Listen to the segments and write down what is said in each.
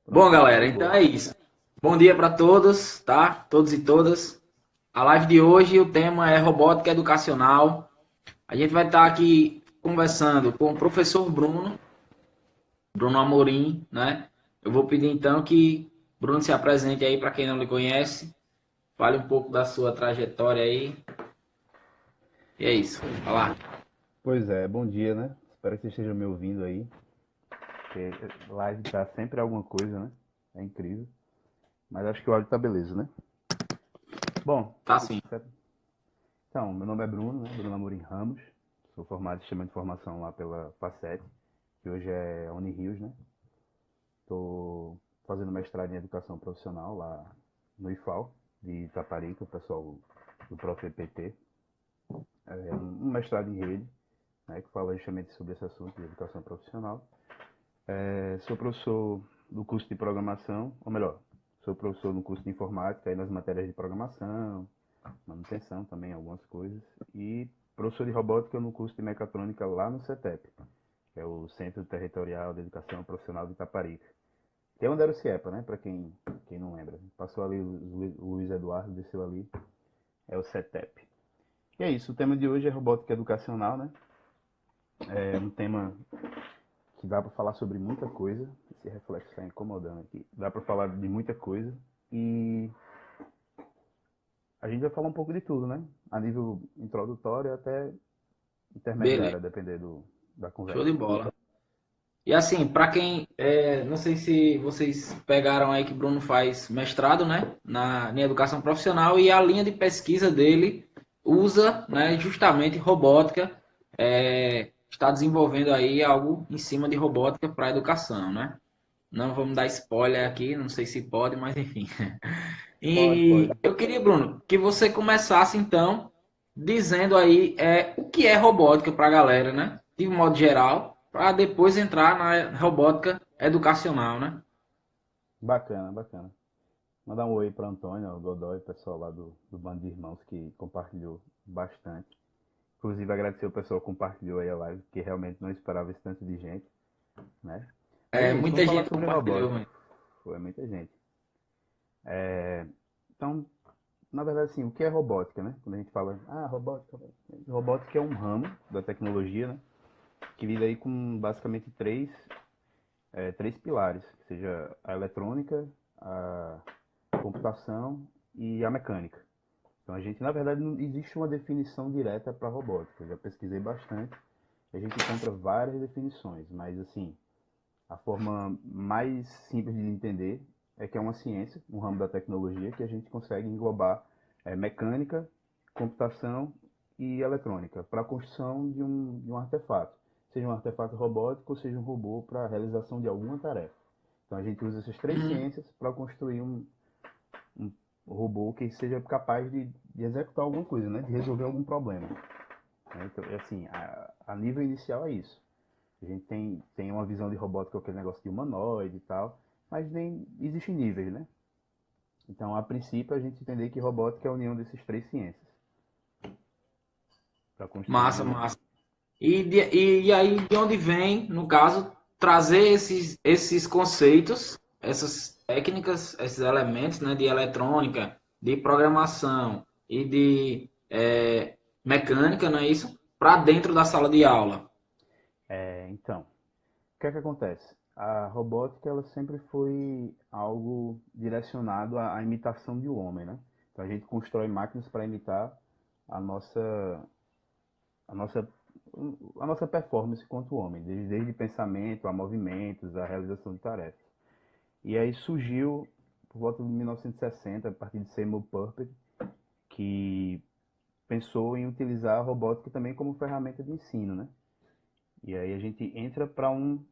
Bom, Pronto, galera, show de então bola. é isso. Bom dia para todos, tá? Todos e todas. A live de hoje, o tema é robótica educacional. A gente vai estar aqui conversando com o professor Bruno Amorim, né? Eu vou pedir então que Bruno se apresente aí para quem não lhe conhece, fale um pouco da sua trajetória aí. E é isso. Vai lá. Pois é, bom dia, né? Espero que vocês estejam me ouvindo aí, porque live tá sempre alguma coisa, né? É incrível. Mas acho que o áudio tá beleza, né? Bom, Tá sim. certo. Então, meu nome é Bruno, né? Bruno Amorim Ramos. Sou formado em Sistema de Informação lá pela Facet, que hoje é a Unirios, né? Tô fazendo mestrado em Educação Profissional lá no IFAL, de Itaparica, o pessoal do Prof. EPT. É um mestrado em rede, né? Que fala justamente sobre esse assunto de educação profissional. Sou professor do curso de programação, ou melhor, sou professor no curso de informática, aí nas matérias de programação, manutenção também, algumas coisas, e professor de robótica no curso de mecatrônica lá no CETEP, que é o Centro Territorial de Educação Profissional de Itaparica. Que é onde era o CIEPA, né? Para quem não lembra. Passou ali o Luiz Eduardo, desceu ali, é o CETEP. E é isso, o tema de hoje é robótica educacional, né? É um tema que dá para falar sobre muita coisa. Esse reflexo está incomodando aqui. Dá para falar de muita coisa e a gente vai falar um pouco de tudo, né? A nível introdutório até Beleza. intermediário, a depender da Show conversa. de bola. E assim, para quem, não sei se vocês pegaram aí que Bruno faz mestrado, né, em educação profissional e a linha de pesquisa dele usa, né, justamente robótica, está desenvolvendo aí algo em cima de robótica para a educação, né? Não vamos dar spoiler aqui, não sei se pode, mas enfim. Pode, E pode. eu queria, Bruno, que você começasse então dizendo aí o que é robótica para a galera, né? De um modo geral, para depois entrar na robótica educacional, né? Bacana, bacana. Mandar um oi para Antônio, o Godoy, pessoal lá do Bando de Irmãos que compartilhou bastante. Inclusive agradecer o pessoal que compartilhou aí a live, porque realmente não esperava esse tanto de gente, né? Mas É, é isso, vamos muita falar gente sobre compartilhou, robótica. velho. Foi muita gente. Então, na verdade, assim, o que é robótica, né? Quando a gente fala, robótica, robótica é um ramo da tecnologia, né? Que lida aí com basicamente três pilares, que seja a eletrônica, a computação e a mecânica. Então, a gente, na verdade, não existe uma definição direta para robótica. Eu já pesquisei bastante, a gente encontra várias definições, mas, assim, a forma mais simples de entender é que é uma ciência, um ramo da tecnologia que a gente consegue englobar mecânica, computação e eletrônica para a construção de um artefato, seja um artefato robótico ou seja um robô para a realização de alguma tarefa. Então a gente usa essas três Uhum. ciências para construir um robô que seja capaz de executar alguma coisa, né? De resolver algum problema. Né? Então, assim, a nível inicial é isso. A gente tem uma visão de robótica, aquele negócio de humanoide e tal, mas nem existem níveis, né? Então, a princípio, a gente entender que robótica é a união dessas três ciências para construir Massa, um. massa. E aí, de onde vem, no caso, trazer esses conceitos, essas técnicas, esses elementos, né, de eletrônica, de programação e de mecânica, não é isso? Para dentro da sala de aula. Então, o que é que acontece? A robótica ela sempre foi algo direcionado à imitação de um homem, né? Então a gente constrói máquinas para imitar a nossa a nossa a nossa performance quanto homem, desde pensamento a movimentos, a realização de tarefas. E aí surgiu, por volta de 1960, a partir de Seymour Papert, que pensou em utilizar a robótica também como ferramenta de ensino, né? E aí a gente entra para um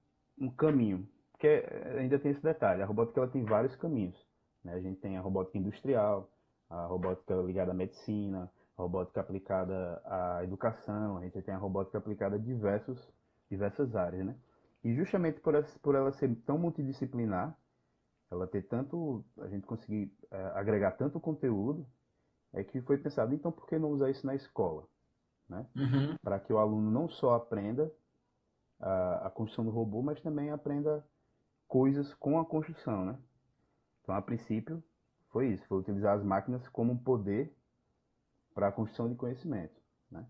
caminho, porque ainda tem esse detalhe, a robótica ela tem vários caminhos, né? A gente tem a robótica industrial, a robótica ligada à medicina, a robótica aplicada à educação, a gente tem a robótica aplicada a diversas áreas, né? E justamente por ela ser tão multidisciplinar, ela ter tanto, a gente conseguir agregar tanto conteúdo, é que foi pensado, então por que não usar isso na escola, né? Uhum. Para que o aluno não só aprenda a construção do robô, mas também aprenda coisas com a construção, né? Então, a princípio, foi isso, foi utilizar as máquinas como um poder para a construção de conhecimento, né?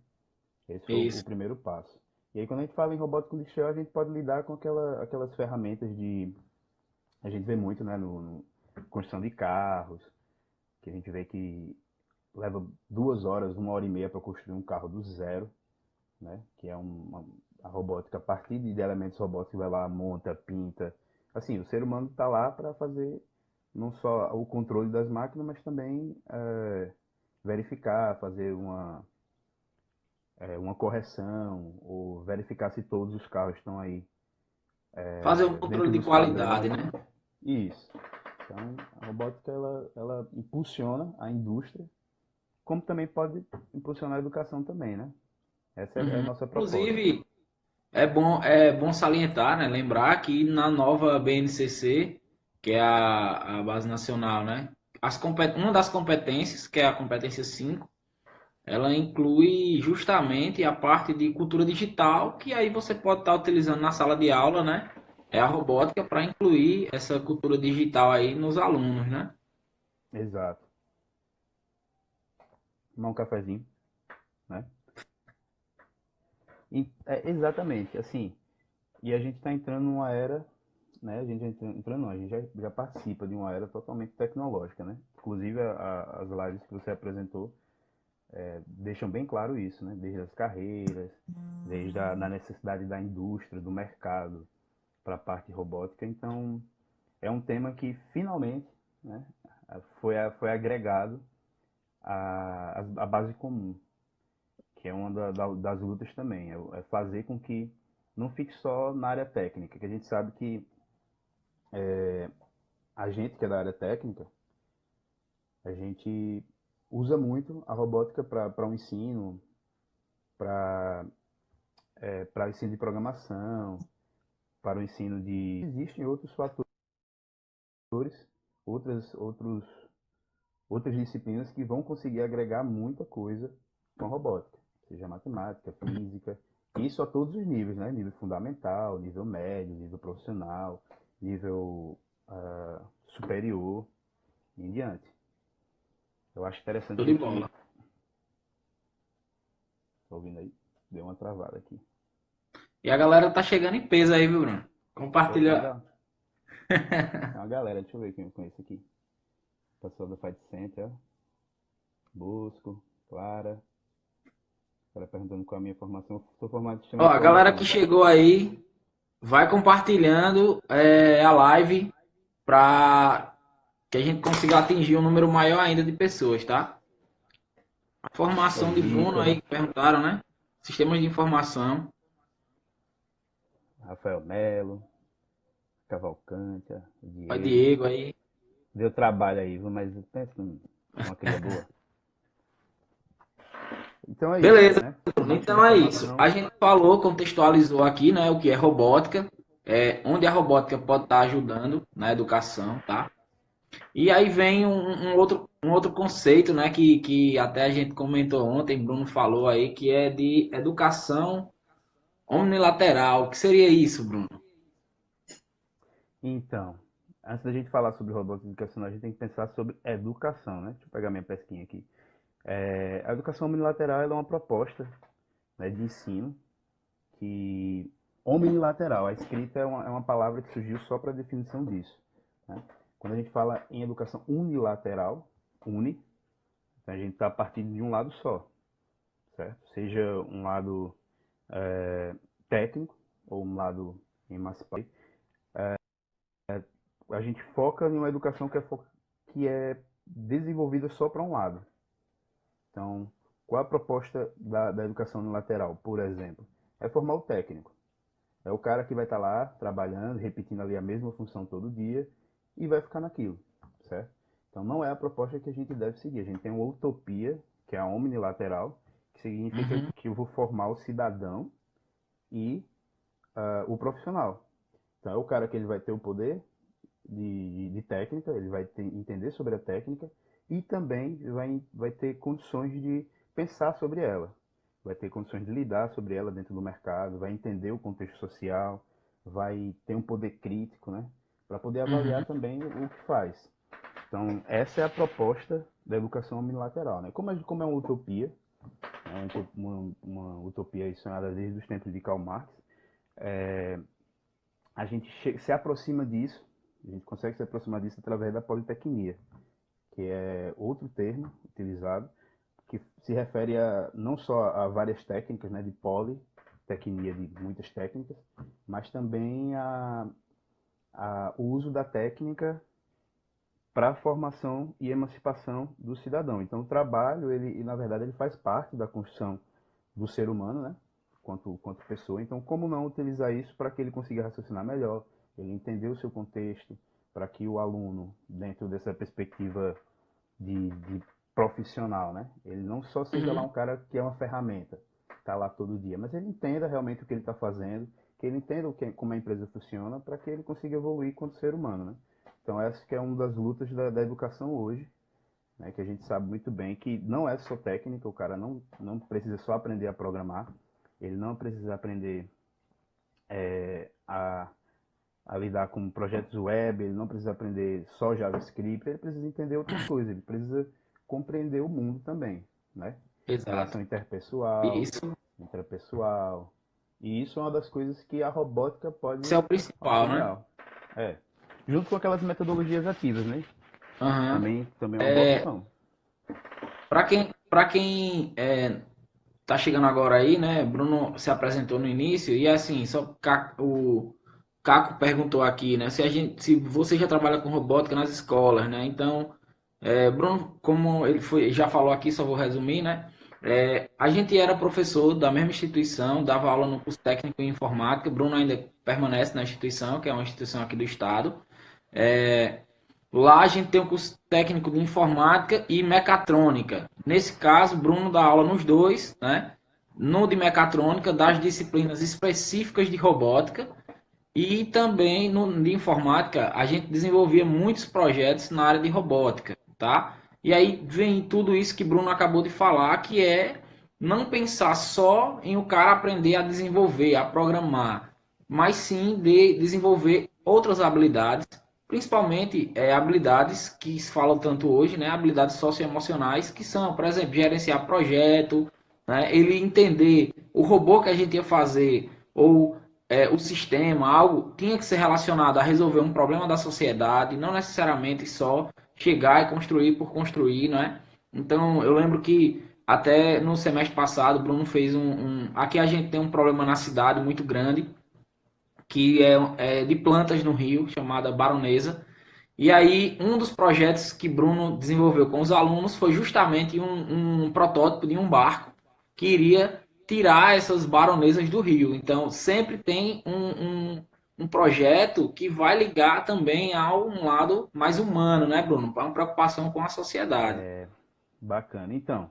Esse foi o Isso. primeiro passo. E aí, quando a gente fala em robótica industrial, a gente pode lidar com aquelas ferramentas de... A gente vê muito, né, no construção de carros, que a gente vê que leva 2 horas, 1 hora e meia para construir um carro do zero, né? Que é a robótica a partir de elementos robóticos, vai lá, monta, pinta. Assim, o ser humano está lá para fazer não só o controle das máquinas, mas também verificar, fazer uma correção, ou verificar se todos os carros estão aí Fazer um controle dentro de dos qualidade, padrões. né? Isso. Então, a robótica ela impulsiona a indústria, como também pode impulsionar a educação também, né? Essa é a Uhum. nossa proposta. Inclusive, é bom salientar, né? Lembrar que na nova BNCC, que é a Base Nacional, né? Uma das competências, que é a competência 5, ela inclui justamente a parte de cultura digital, que aí você pode estar utilizando na sala de aula, né? É a robótica para incluir essa cultura digital aí nos alunos, né? Exato. Tomar um cafezinho, né? Exatamente, assim. E a gente está entrando numa era, né? A gente entrando, não, a gente já participa de uma era totalmente tecnológica, né? Inclusive as lives que você apresentou deixam bem claro isso, né? Desde as carreiras, desde na necessidade da indústria, do mercado para a parte robótica. Então, é um tema que finalmente, né, foi agregado à base comum, que é uma das lutas também, é fazer com que não fique só na área técnica, que a gente sabe que a gente que é da área técnica, a gente usa muito a robótica para o ensino, para para o ensino de programação, para o ensino de... Existem outros fatores, outras, outros, outras disciplinas que vão conseguir agregar muita coisa com a robótica, seja matemática, física, isso a todos os níveis, né? Nível fundamental, nível médio, nível profissional, nível superior e em diante. Eu acho interessante Show a de gente... bola. Tá ouvindo aí? Deu uma travada aqui. E a galera tá chegando em peso aí, viu, Bruno? Pô, tem Compartilha. uma galera, deixa eu ver quem eu conheço aqui. Pessoal do Fight Center, ó. Bosco, Clara. Cara perguntando qual é a minha formação. Eu sou formado em sistema Ó, de a galera que informação. chegou aí, vai compartilhando a live para que a gente consiga atingir um número maior ainda de pessoas, tá? A Ó, formação de Bruno Vitor, aí que perguntaram, né? Sistemas de informação. Rafael Melo, Cavalcante, ó, Ó, Diego. Diego aí. Deu trabalho aí, viu? Mas pensa numa cria boa. Então é isso, Beleza, né? Bruno. Formatos de Então é isso. A informação. gente falou, contextualizou aqui, né, o que é robótica, onde a robótica pode estar ajudando na educação, tá? E aí vem um outro conceito, né, que até a gente comentou ontem, Bruno falou aí, que é de educação omnilateral. O que seria isso, Bruno? Então, antes da gente falar sobre robótica educacional, a gente tem que pensar sobre educação, né? Deixa eu pegar minha pesquinha aqui. A educação unilateral ela é uma proposta, né, de ensino que... Omnilateral, a escrita é uma palavra que surgiu só para a definição disso, né? Quando a gente fala em educação unilateral, uni, então a gente está partindo de um lado só, certo? Seja um lado técnico ou um lado emancipado. A gente foca em uma educação que é desenvolvida só para um lado. Então, qual a proposta da educação unilateral, por exemplo? É formar o técnico. É o cara que vai estar lá trabalhando, repetindo ali a mesma função todo dia e vai ficar naquilo, certo? Então não é a proposta que a gente deve seguir. A gente tem uma utopia, que é a omnilateral, que significa Uhum. que eu vou formar o cidadão e o profissional. Então é o cara que ele vai ter o poder de técnica, ele vai entender sobre a técnica e também vai ter condições de pensar sobre ela, vai ter condições de lidar sobre ela dentro do mercado, vai entender o contexto social, vai ter um poder crítico, né? para poder Uhum. avaliar também o que faz. Então, essa é a proposta da educação unilateral, né? Como é uma utopia, né? Uma utopia sonhada desde os tempos de Karl Marx, a gente se aproxima disso, a gente consegue se aproximar disso através da politecnia, que é outro termo utilizado, que se refere a não só a várias técnicas, né, de politecnia, de muitas técnicas, mas também a o uso da técnica para a formação e emancipação do cidadão. Então, o trabalho, ele, na verdade, ele faz parte da construção do ser humano, né? Quanto pessoa. Então, como não utilizar isso para que ele consiga raciocinar melhor, ele entender o seu contexto, para que o aluno, dentro dessa perspectiva de profissional, né? Ele não só seja lá um Uhum. cara que é uma ferramenta, está lá todo dia, mas ele entenda realmente o que ele está fazendo, que ele entenda como a empresa funciona, para que ele consiga evoluir enquanto ser humano, né? Então essa que é uma das lutas da educação hoje, né? Que a gente sabe muito bem que não é só técnica, o cara não precisa só aprender a programar, ele não precisa aprender a lidar com projetos web, ele não precisa aprender só JavaScript, ele precisa entender outras coisas, ele precisa compreender o mundo também, né? Exato. Relação interpessoal, Isso, intrapessoal. E isso é uma das coisas que a robótica isso é pode o principal, né? auxiliar. É. Junto com aquelas metodologias ativas, né? Aham. Também é uma boa opção. Para quem tá chegando agora aí, né? Bruno se apresentou no início e assim, o Caco perguntou aqui, né? Se você já trabalha com robótica nas escolas, né? Então, Bruno, como ele já falou aqui, só vou resumir, né? A gente era professor da mesma instituição, dava aula no curso técnico em informática. Bruno ainda permanece na instituição, que é uma instituição aqui do estado. É, Lá a gente tem um curso técnico de informática e mecatrônica. Nesse caso, Bruno dá aula nos dois, né? No de mecatrônica, das disciplinas específicas de robótica e também no de informática, a gente desenvolvia muitos projetos na área de robótica, tá? E aí vem tudo isso que Bruno acabou de falar, que é não pensar só em o cara aprender a desenvolver, a programar, mas sim de desenvolver outras habilidades, principalmente habilidades que se falam tanto hoje, né? Habilidades socioemocionais, que são, por exemplo, gerenciar projeto, né? Ele entender o robô que a gente ia fazer ou o sistema, algo tinha que ser relacionado a resolver um problema da sociedade, não necessariamente só chegar e construir por construir, não é? Então, eu lembro que até no semestre passado, o Bruno fez Aqui a gente tem um problema na cidade muito grande, que é de plantas no Rio, chamada Baronesa. E aí, um dos projetos que Bruno desenvolveu com os alunos foi justamente um protótipo de um barco que iria tirar essas baronesas do rio. Então, sempre tem um projeto que vai ligar também a um lado mais humano, né, Bruno? Para uma preocupação com a sociedade. Bacana. Então,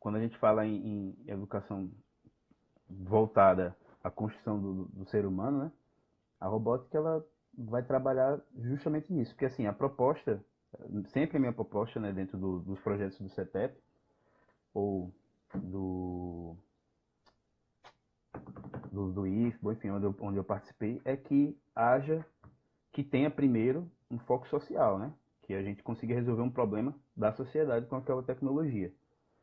quando a gente fala em educação voltada à construção do ser humano, né? A robótica ela vai trabalhar justamente nisso, porque assim, a proposta, sempre a minha proposta, né, dentro dos projetos do CETEP, ou do, do IFBO, enfim, onde eu participei, é que tenha primeiro um foco social, né? Que a gente consiga resolver um problema da sociedade com aquela tecnologia.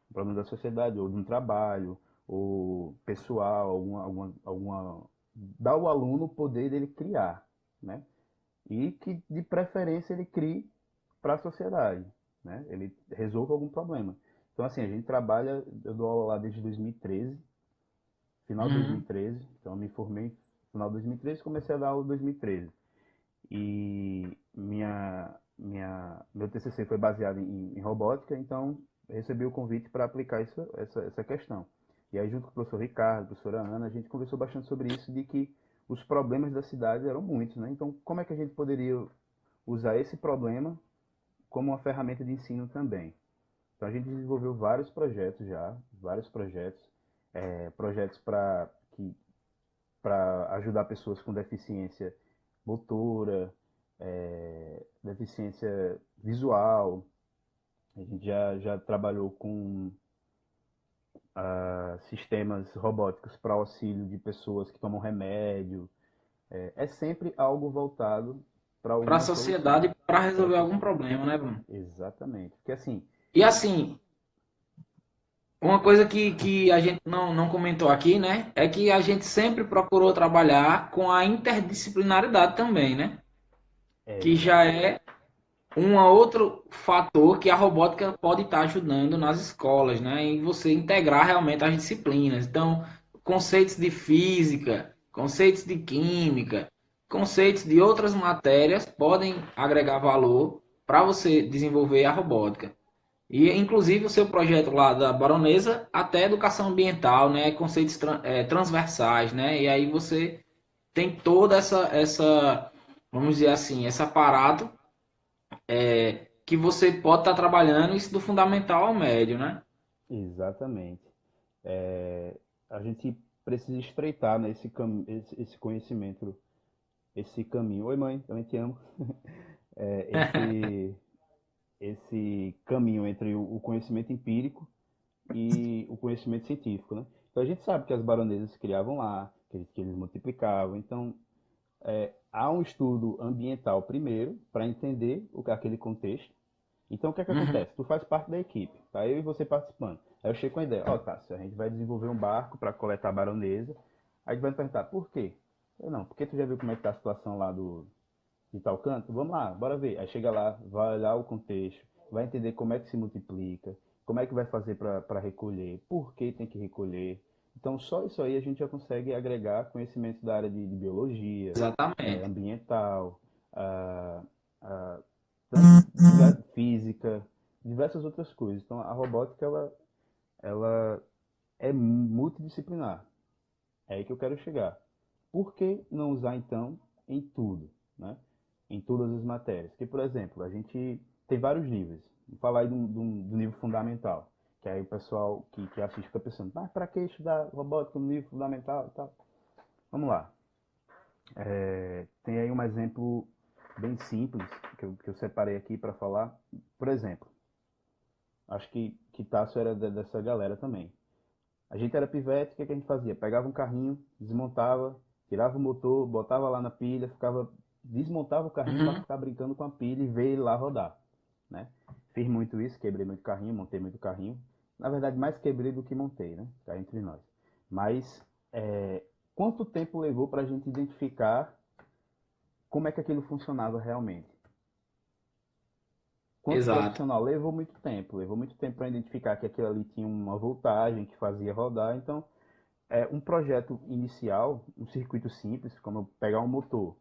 Um problema da sociedade, ou de um trabalho, ou pessoal, dar ao aluno o poder dele criar, né? E que de preferência ele crie para a sociedade, né? Ele resolva algum problema. Então assim, a gente trabalha, eu dou aula lá desde 2013, final de Uhum. 2013, então eu me formei no final de 2013 e comecei a dar aula em 2013. E meu TCC foi baseado em robótica, então eu recebi o convite para aplicar essa questão. E aí, junto com o professor Ricardo, a professora Ana, a gente conversou bastante sobre isso, de que os problemas da cidade eram muitos, né? Então, como é que a gente poderia usar esse problema como uma ferramenta de ensino também? Então, a gente desenvolveu vários projetos já, vários projetos, projetos para ajudar pessoas com deficiência motora, deficiência visual. A gente já trabalhou com sistemas robóticos para auxílio de pessoas que tomam remédio. É sempre algo voltado para Para a alguma solução, sociedade, para para a resolver algum sociedade. problema, né, Bruno? Exatamente. Porque assim, E assim, uma coisa que a gente não comentou aqui, né, é que a gente sempre procurou trabalhar com a interdisciplinaridade também, né? Que já exatamente. é um outro fator que a robótica pode estar ajudando nas escolas, né? Em você integrar realmente as disciplinas. Então, conceitos de física, conceitos de química, conceitos de outras matérias podem agregar valor para você desenvolver a robótica. E, inclusive, o seu projeto lá da Baronesa, até educação ambiental, né? Conceitos transversais, né? E aí você tem toda vamos dizer assim, esse aparato que você pode estar trabalhando isso do fundamental ao médio, né? Exatamente. A gente precisa estreitar, né, esse conhecimento, esse caminho. Oi, mãe, também te amo. É, esse caminho entre o conhecimento empírico e o conhecimento científico, né? Então a gente sabe que as baronesas se criavam lá, que eles multiplicavam. Então há um estudo ambiental primeiro para entender aquele contexto. Então, o que é que Uhum. acontece? Tu faz parte da equipe, tá? Eu e você participando. Aí eu chego com a ideia, ó, Cássio, a gente vai desenvolver um barco para coletar a baronesa. Aí tu vai me perguntar, por quê? Eu não, porque tu já viu como é que tá a situação lá de tal canto? Vamos lá, bora ver. Aí chega lá, vai olhar o contexto, vai entender como é que se multiplica, como é que vai fazer para recolher, por que tem que recolher. Então, só isso aí a gente já consegue agregar conhecimentos da área de biologia, Exatamente. ambiental, ah, ah, tanto física, diversas outras coisas. Então, a robótica ela é multidisciplinar. É aí que eu quero chegar. Por que não usar então em tudo, né? Em todas as matérias? Que, por exemplo, a gente tem vários níveis. Vou falar aí do nível fundamental, que aí o pessoal que assiste fica pensando, mas para que estudar robótica no nível fundamental e tal? Vamos lá. Tem aí um exemplo bem simples que eu separei aqui para falar. Por exemplo, acho que Tássio era dessa galera também. A gente era pivete, o que a gente fazia? Pegava um carrinho, desmontava, tirava o motor, botava lá na pilha, desmontava o carrinho para Uhum. ficar brincando com a pilha e ver ele lá rodar, né? Fiz muito isso, quebrei muito carrinho, montei muito carrinho. Na verdade, mais quebrei do que montei, né? Cá entre nós. Mas quanto tempo levou para a gente identificar como é que aquilo funcionava realmente? Quanto Exato. profissional levou muito tempo para identificar que aquilo ali tinha uma voltagem que fazia rodar. Então, um projeto inicial, um circuito simples, como eu pegar um motor,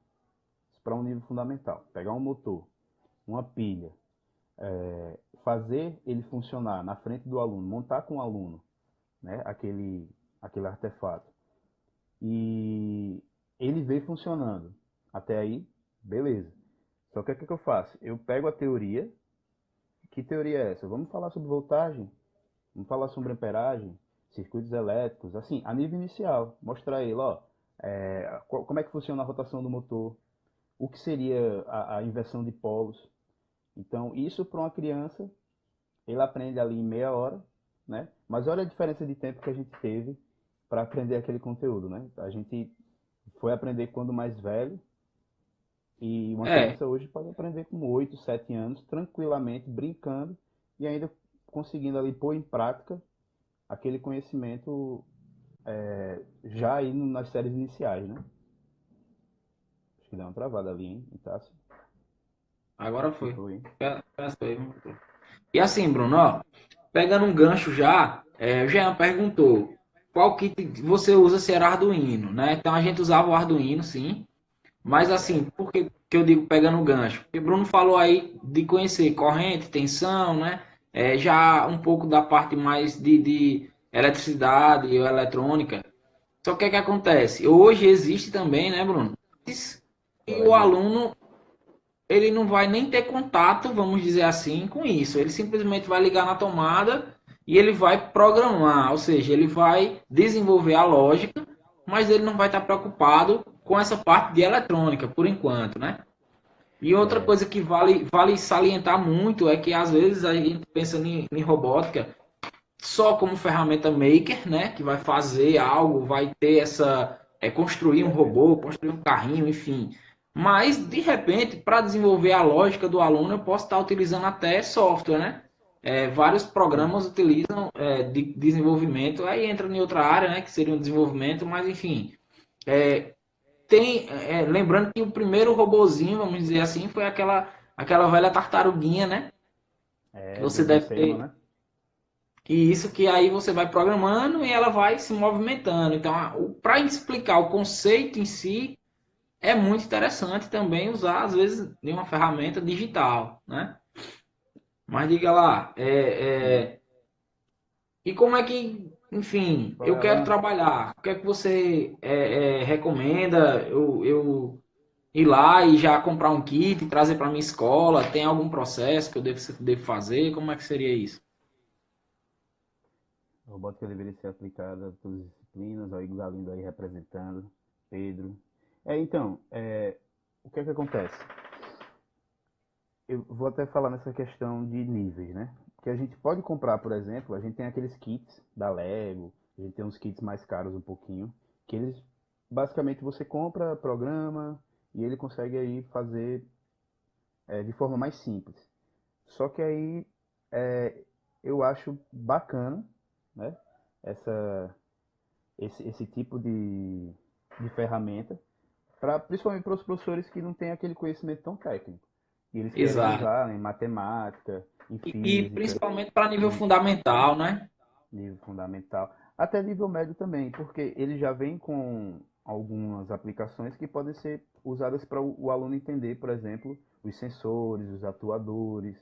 para um nível fundamental, pegar um motor, uma pilha, fazer ele funcionar na frente do aluno, montar com o aluno, né, aquele artefato, e ele vê funcionando. Até aí, beleza. Só que o que eu faço? Eu pego a teoria. Que teoria é essa? Vamos falar sobre voltagem, vamos falar sobre amperagem, circuitos elétricos, assim, a nível inicial. Mostrar ele, ó, como é que funciona a rotação do motor, o que seria a inversão de polos. Então, isso para uma criança, ele aprende ali em meia hora, né? Mas olha a diferença de tempo que a gente teve para aprender aquele conteúdo, né? A gente foi aprender quando mais velho, e uma É, criança hoje pode aprender com 8, 7 anos, tranquilamente, brincando e ainda conseguindo ali pôr em prática aquele conhecimento já aí nas séries iniciais, né? Acho que deu uma travada ali, hein, Itácio? agora Se foi. foi, hein? E assim, Bruno, ó, pegando um gancho já, o Jean perguntou qual kit você usa se era Arduino, né? Então a gente usava o Arduino, sim. Mas assim, Certo. por que eu digo pegando o gancho? Porque o Bruno falou aí de conhecer corrente, tensão, né? Já um pouco da parte mais de eletricidade e eletrônica. Só que o que acontece? Hoje existe também, né, Bruno? E o Coleguinha. aluno ele não vai nem ter contato, vamos dizer assim, com isso. Ele simplesmente vai ligar na tomada e ele vai programar, ou seja, ele vai desenvolver a lógica, mas ele não vai estar preocupado com essa parte de eletrônica, por enquanto, né? E outra É, coisa que vale salientar muito é que às vezes a gente pensa em robótica só como ferramenta maker, né? Que vai fazer algo, vai ter essa. construir um robô, construir um carrinho, enfim. Mas, de repente, para desenvolver a lógica do aluno, eu posso estar utilizando até software, né? Vários Sim. programas utilizam de desenvolvimento, aí entra em outra área, né, que seria um desenvolvimento, mas enfim. É, lembrando que o primeiro robozinho, vamos dizer assim, foi aquela velha tartaruguinha, né? Que É você do deve Seymour, ter. né? E isso que aí você vai programando e ela vai se movimentando. Então, para explicar o conceito em si, é muito interessante também usar, às vezes, de uma ferramenta digital, né? Mas diga lá, Sim. e como é que, enfim, Qual é eu a quero lance? trabalhar? O que é que você recomenda? Eu ir lá e já comprar um kit, trazer para minha escola? Tem algum processo que eu devo fazer? Como é que seria isso? A robótica deveria ser aplicada a todas as disciplinas, aí o Galindo aí representando, Pedro. O que é que acontece? Eu vou até falar nessa questão de níveis, né? Que a gente pode comprar, por exemplo, a gente tem aqueles kits da Lego, a gente tem uns kits mais caros um pouquinho, que eles basicamente você compra, programa e ele consegue aí fazer de forma mais simples. Só que aí é, eu acho bacana, né? Essa, esse tipo de ferramenta, principalmente para os professores que não têm aquele conhecimento tão técnico. E eles querem Exato. usar em matemática, em E física, principalmente para nível em fundamental, né? nível fundamental, até nível médio também, porque ele já vem com algumas aplicações que podem ser usadas para o aluno entender, por exemplo, os sensores, os atuadores,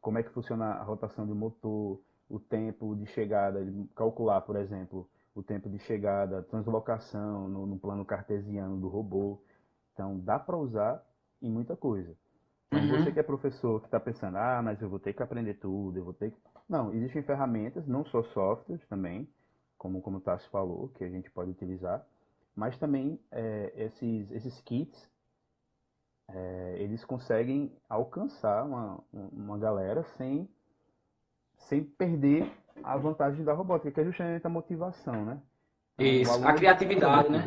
como é que funciona a rotação do motor, o tempo de chegada, ele calcular, por exemplo, o tempo de chegada, translocação no plano cartesiano do robô. Então, dá para usar em muita coisa. Então, você que Uhum, é professor que está pensando, ah, mas eu vou ter que aprender tudo, eu vou ter que... Não, existem ferramentas, não só softwares também, como o Tassi falou, que a gente pode utilizar, mas também esses kits, eles conseguem alcançar uma galera sem perder a vantagem da robótica, que é justamente a motivação, né? Então, o isso. A aluno ele fica criatividade, né?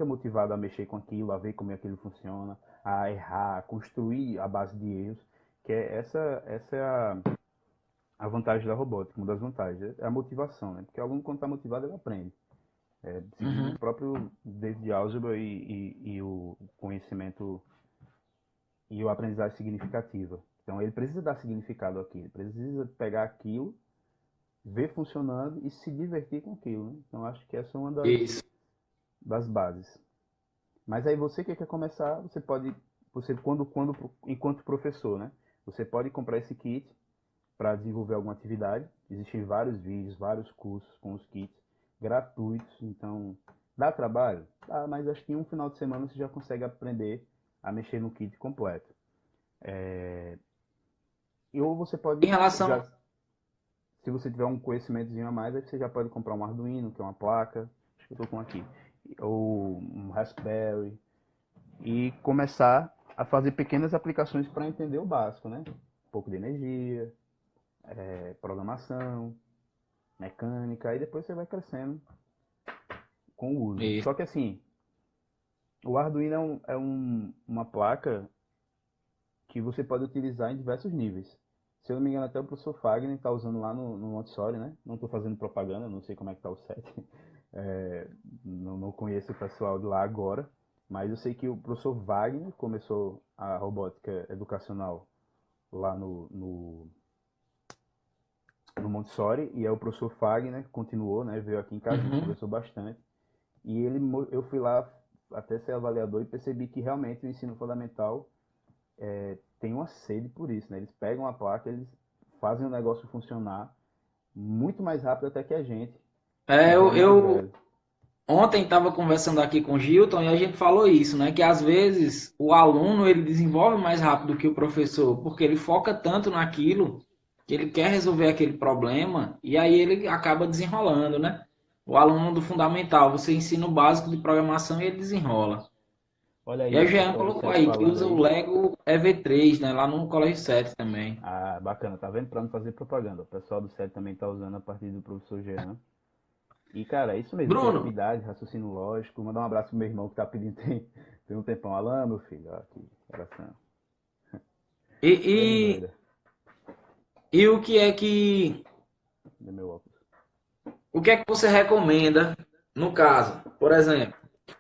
motivado, a mexer com aquilo, a ver como é que aquilo funciona, a errar, a construir a base de erros, que essa é a vantagem da robótica, uma das vantagens, é a motivação, né? Porque o aluno quando está motivado ele aprende, segundo o Uhum, próprio David Algebra e o conhecimento e o aprendizagem significativa. Então ele precisa dar significado àquilo, ele precisa pegar aquilo, ver funcionando e se divertir com aquilo, né? Então acho que essa é uma isso. das bases. Mas aí você que quer começar, você enquanto professor, né? Você pode comprar esse kit para desenvolver alguma atividade. Existem vários vídeos, vários cursos com os kits gratuitos. Então, dá trabalho? Dá, mas acho que em um final de semana você já consegue aprender a mexer no kit completo. Ou você Em pode relação. já, se você tiver um conhecimentozinho a mais, aí você já pode comprar um Arduino, que é uma placa, acho que eu estou com aqui, ou um Raspberry, e começar a fazer pequenas aplicações para entender o básico, né? Um pouco de energia, programação, mecânica, aí depois você vai crescendo com o uso. Isso. Só que assim, o Arduino uma placa que você pode utilizar em diversos níveis. Se eu não me engano, até o professor Fagner está usando lá no Montessori, né? Não estou fazendo propaganda, não sei como é que está o set. É, não conheço o pessoal de lá agora, mas eu sei que o professor Wagner começou a robótica educacional lá no Montessori, e aí o professor Fagner continuou, né? Veio aqui em casa, a gente Uhum. conversou bastante, e eu fui lá até ser avaliador e percebi que realmente o ensino fundamental tem uma sede por isso, né? Eles pegam a placa, eles fazem o negócio funcionar muito mais rápido até que a gente, que É, já eu, é mais eu velho. ontem estava conversando aqui com o Gilton e a gente falou isso, né? Que às vezes o aluno ele desenvolve mais rápido que o professor, porque ele foca tanto naquilo que ele quer resolver aquele problema e aí ele acaba desenrolando, né? O aluno do fundamental, você ensina o básico de programação e ele desenrola. Olha E a aí o Jean pessoal do colocou set aí que falando usa o aí. Lego EV3, né? Lá no Colégio 7 também. Ah, bacana, tá vendo? Para não fazer propaganda. O pessoal do set também tá usando a partir do professor Jean. E, cara, é isso mesmo, Bruno, criatividade, raciocínio lógico. Mandar um abraço pro meu irmão que tá pedindo tem um tempão. Alan, meu filho, ó, aqui, coração. e, Bem e, doida, e do meu óculos. o que é que você recomenda no caso? Por exemplo,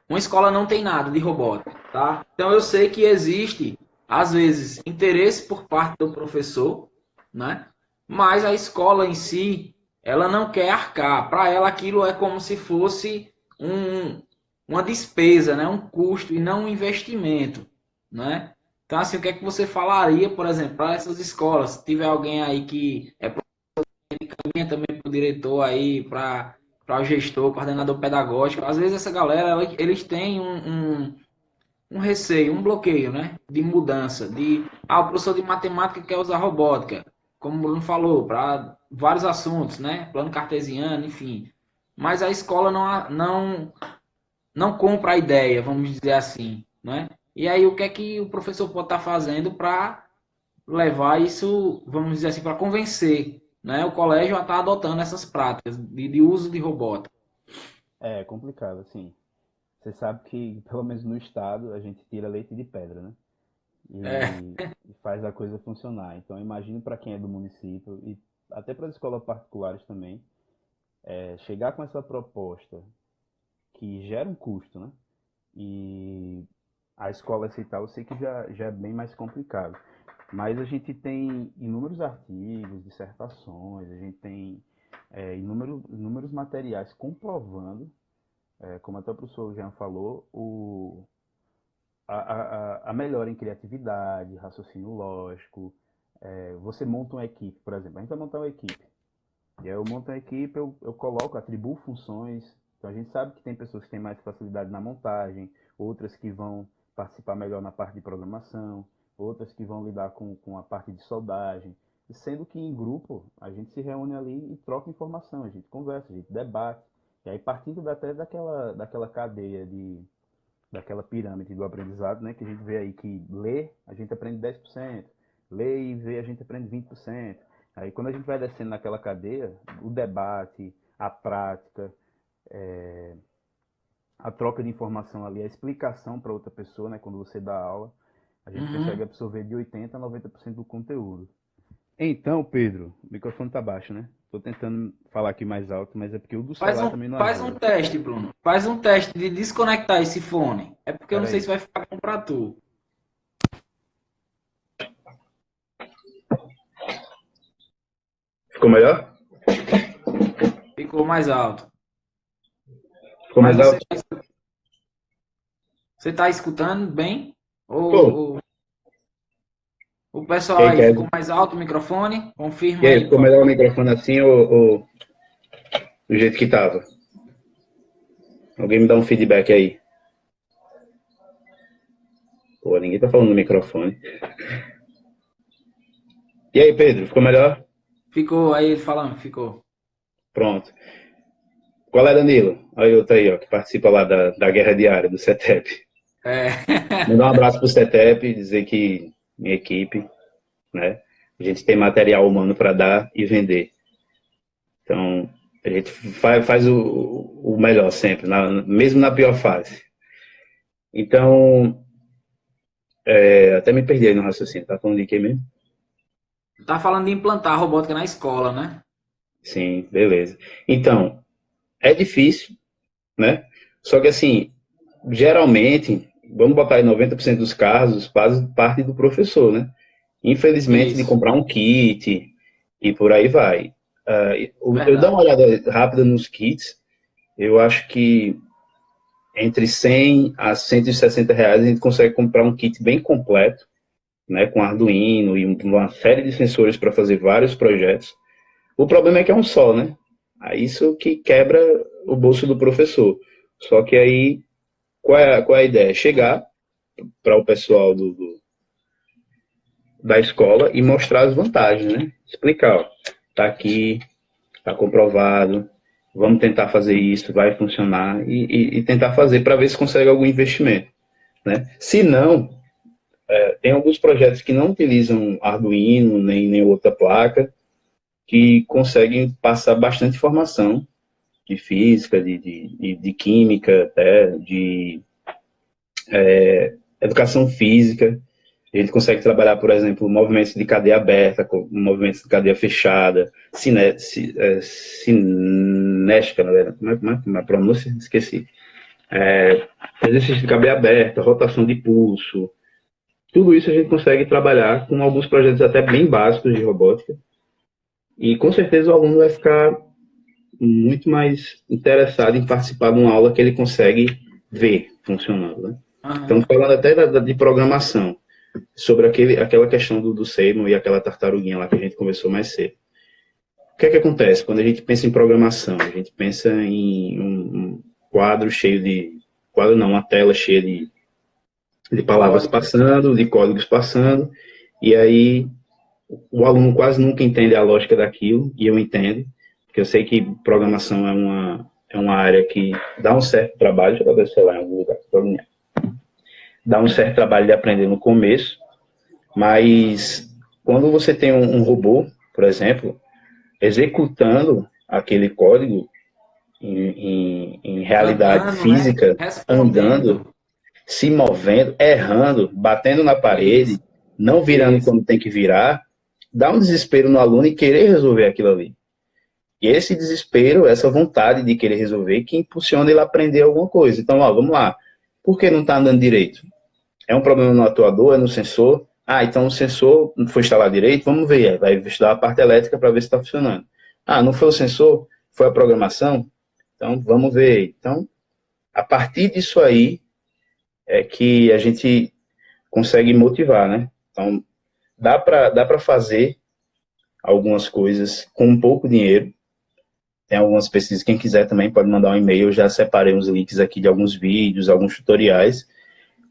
uma escola não tem nada de robótica, tá? Então eu sei que existe, às vezes, interesse por parte do professor, né? Mas a escola em si, ela não quer arcar. Para ela aquilo é como se fosse uma despesa, né? Um custo e não um investimento, né? Então assim, o que é que você falaria, por exemplo, para essas escolas? Se tiver alguém aí que é também para o diretor aí, para o gestor, coordenador pedagógico. Às vezes essa galera, eles têm um receio, um bloqueio, né? De mudança, o professor de matemática quer usar robótica, como o Bruno falou, para vários assuntos, né? Plano cartesiano, enfim. Mas a escola não compra a ideia, vamos dizer assim, né? E aí o que é que o professor pode estar fazendo para levar isso, vamos dizer assim, para convencer, né, o colégio a estar adotando essas práticas de uso de robótica. É complicado, assim. Você sabe que, pelo menos no estado, a gente tira leite de pedra, né? É, E faz a coisa funcionar. Então, imagino para quem é do município e até para as escolas particulares também, chegar com essa proposta que gera um custo, né? E a escola aceitar, eu sei que já é bem mais complicado. Mas a gente tem inúmeros artigos, dissertações, a gente tem inúmeros materiais comprovando, como até o professor Jean falou, a melhora em criatividade, raciocínio lógico. Você monta uma equipe, por exemplo, a gente vai montar uma equipe. E aí eu monto uma equipe, eu coloco, atribuo funções. Então a gente sabe que tem pessoas que têm mais facilidade na montagem, outras que vão participar melhor na parte de programação, outras que vão lidar com a parte de soldagem. Sendo que em grupo a gente se reúne ali e troca informação, a gente conversa, a gente debate. E aí partindo até daquela cadeia daquela pirâmide do aprendizado, né, que a gente vê aí que ler a gente aprende 10%, ler e ver a gente aprende 20%. Aí quando a gente vai descendo naquela cadeia, o debate, a prática, a troca de informação ali, a explicação para outra pessoa, né, quando você dá aula, a gente consegue uhum. absorver de 80 a 90% do conteúdo. Então, Pedro, o microfone tá baixo, né? Tô tentando falar aqui mais alto, mas é porque o do celular também não Faz um ajuda. teste, Bruno. Faz um teste de desconectar esse fone. É porque eu não Pera sei se aí. vai ficar bom para tu. Ficou melhor? Ficou mais alto. Ficou Mas mais alto? você tá escutando bem? Pô, Ou o e pessoal aí, aí ficou Kevin? mais alto o microfone? E Confirma aí, aí, por ficou favor. melhor o microfone assim ou do jeito que tava? Alguém me dá um feedback aí. Pô, ninguém tá falando no microfone. E aí, Pedro, ficou melhor? Ficou aí ele falando, ficou. Pronto. Qual é, Danilo? Aí outro aí, ó, que participa lá da Guerra Diária, do CETEP. É. Mandar um abraço pro CETEP, dizer que minha equipe, né? A gente tem material humano para dar e vender. Então, a gente faz o melhor sempre, mesmo na pior fase. Então, até me perdi aí no raciocínio, tá falando de quê mesmo? Tá falando de implantar robótica na escola, né? Sim, beleza. Então, é difícil, né? Só que assim, geralmente, vamos botar aí 90% dos casos, parte do professor, né? Infelizmente, de Isso. comprar um kit e por aí vai. Eu dou Verdade. uma olhada rápida nos kits, eu acho que entre 100 a 160 reais a gente consegue comprar um kit bem completo, né? Com Arduino e uma série de sensores para fazer vários projetos. O problema é que é um só, né? Isso que quebra o bolso do professor. Só que aí, qual é a ideia? Chegar para o pessoal da escola e mostrar as vantagens, né? Explicar, ó, tá aqui, tá comprovado, vamos tentar fazer isso, vai funcionar e tentar fazer para ver se consegue algum investimento, né? Se não, tem alguns projetos que não utilizam Arduino nem outra placa que conseguem passar bastante informação de física, de química, até, de educação física. A gente consegue trabalhar, por exemplo, movimentos de cadeia aberta, com movimentos de cadeia fechada, cinética, na verdade. Como é a pronúncia? Esqueci. Exercício de cadeia aberta, rotação de pulso. Tudo isso a gente consegue trabalhar com alguns projetos até bem básicos de robótica. E com certeza o aluno vai ficar muito mais interessado em participar de uma aula que ele consegue ver funcionando, né? Então, falando até de programação, sobre aquela questão do Seymour e aquela tartaruguinha lá que a gente conversou mais cedo. O que é que acontece? Quando a gente pensa em programação, a gente pensa em um quadro cheio de... Quadro não, uma tela cheia de palavras passando, de códigos passando, e aí o aluno quase nunca entende a lógica daquilo, e eu entendo, porque eu sei que programação é uma área que dá um certo trabalho, deixa eu ver se lá em algum lugar, dá um certo trabalho de aprender no começo, mas quando você tem um robô, por exemplo, executando aquele código em realidade andando, física, né? andando, se movendo, errando, batendo na parede, não virando quando tem que virar, dá um desespero no aluno e querer resolver aquilo ali. E esse desespero, essa vontade de querer resolver, que impulsiona ele a aprender alguma coisa. Então, ó, vamos lá. Por que não está andando direito? É um problema no atuador, é no sensor? Ah, então o sensor não foi instalado direito? Vamos ver. Vai estudar a parte elétrica para ver se está funcionando. Ah, não foi o sensor? Foi a programação? Então, vamos ver. Então, a partir disso aí é que a gente consegue motivar, né? Então, dá para fazer algumas coisas com um pouco dinheiro. Tem algumas pesquisas, quem quiser também pode mandar um e-mail, eu já separei uns links aqui de alguns vídeos, alguns tutoriais,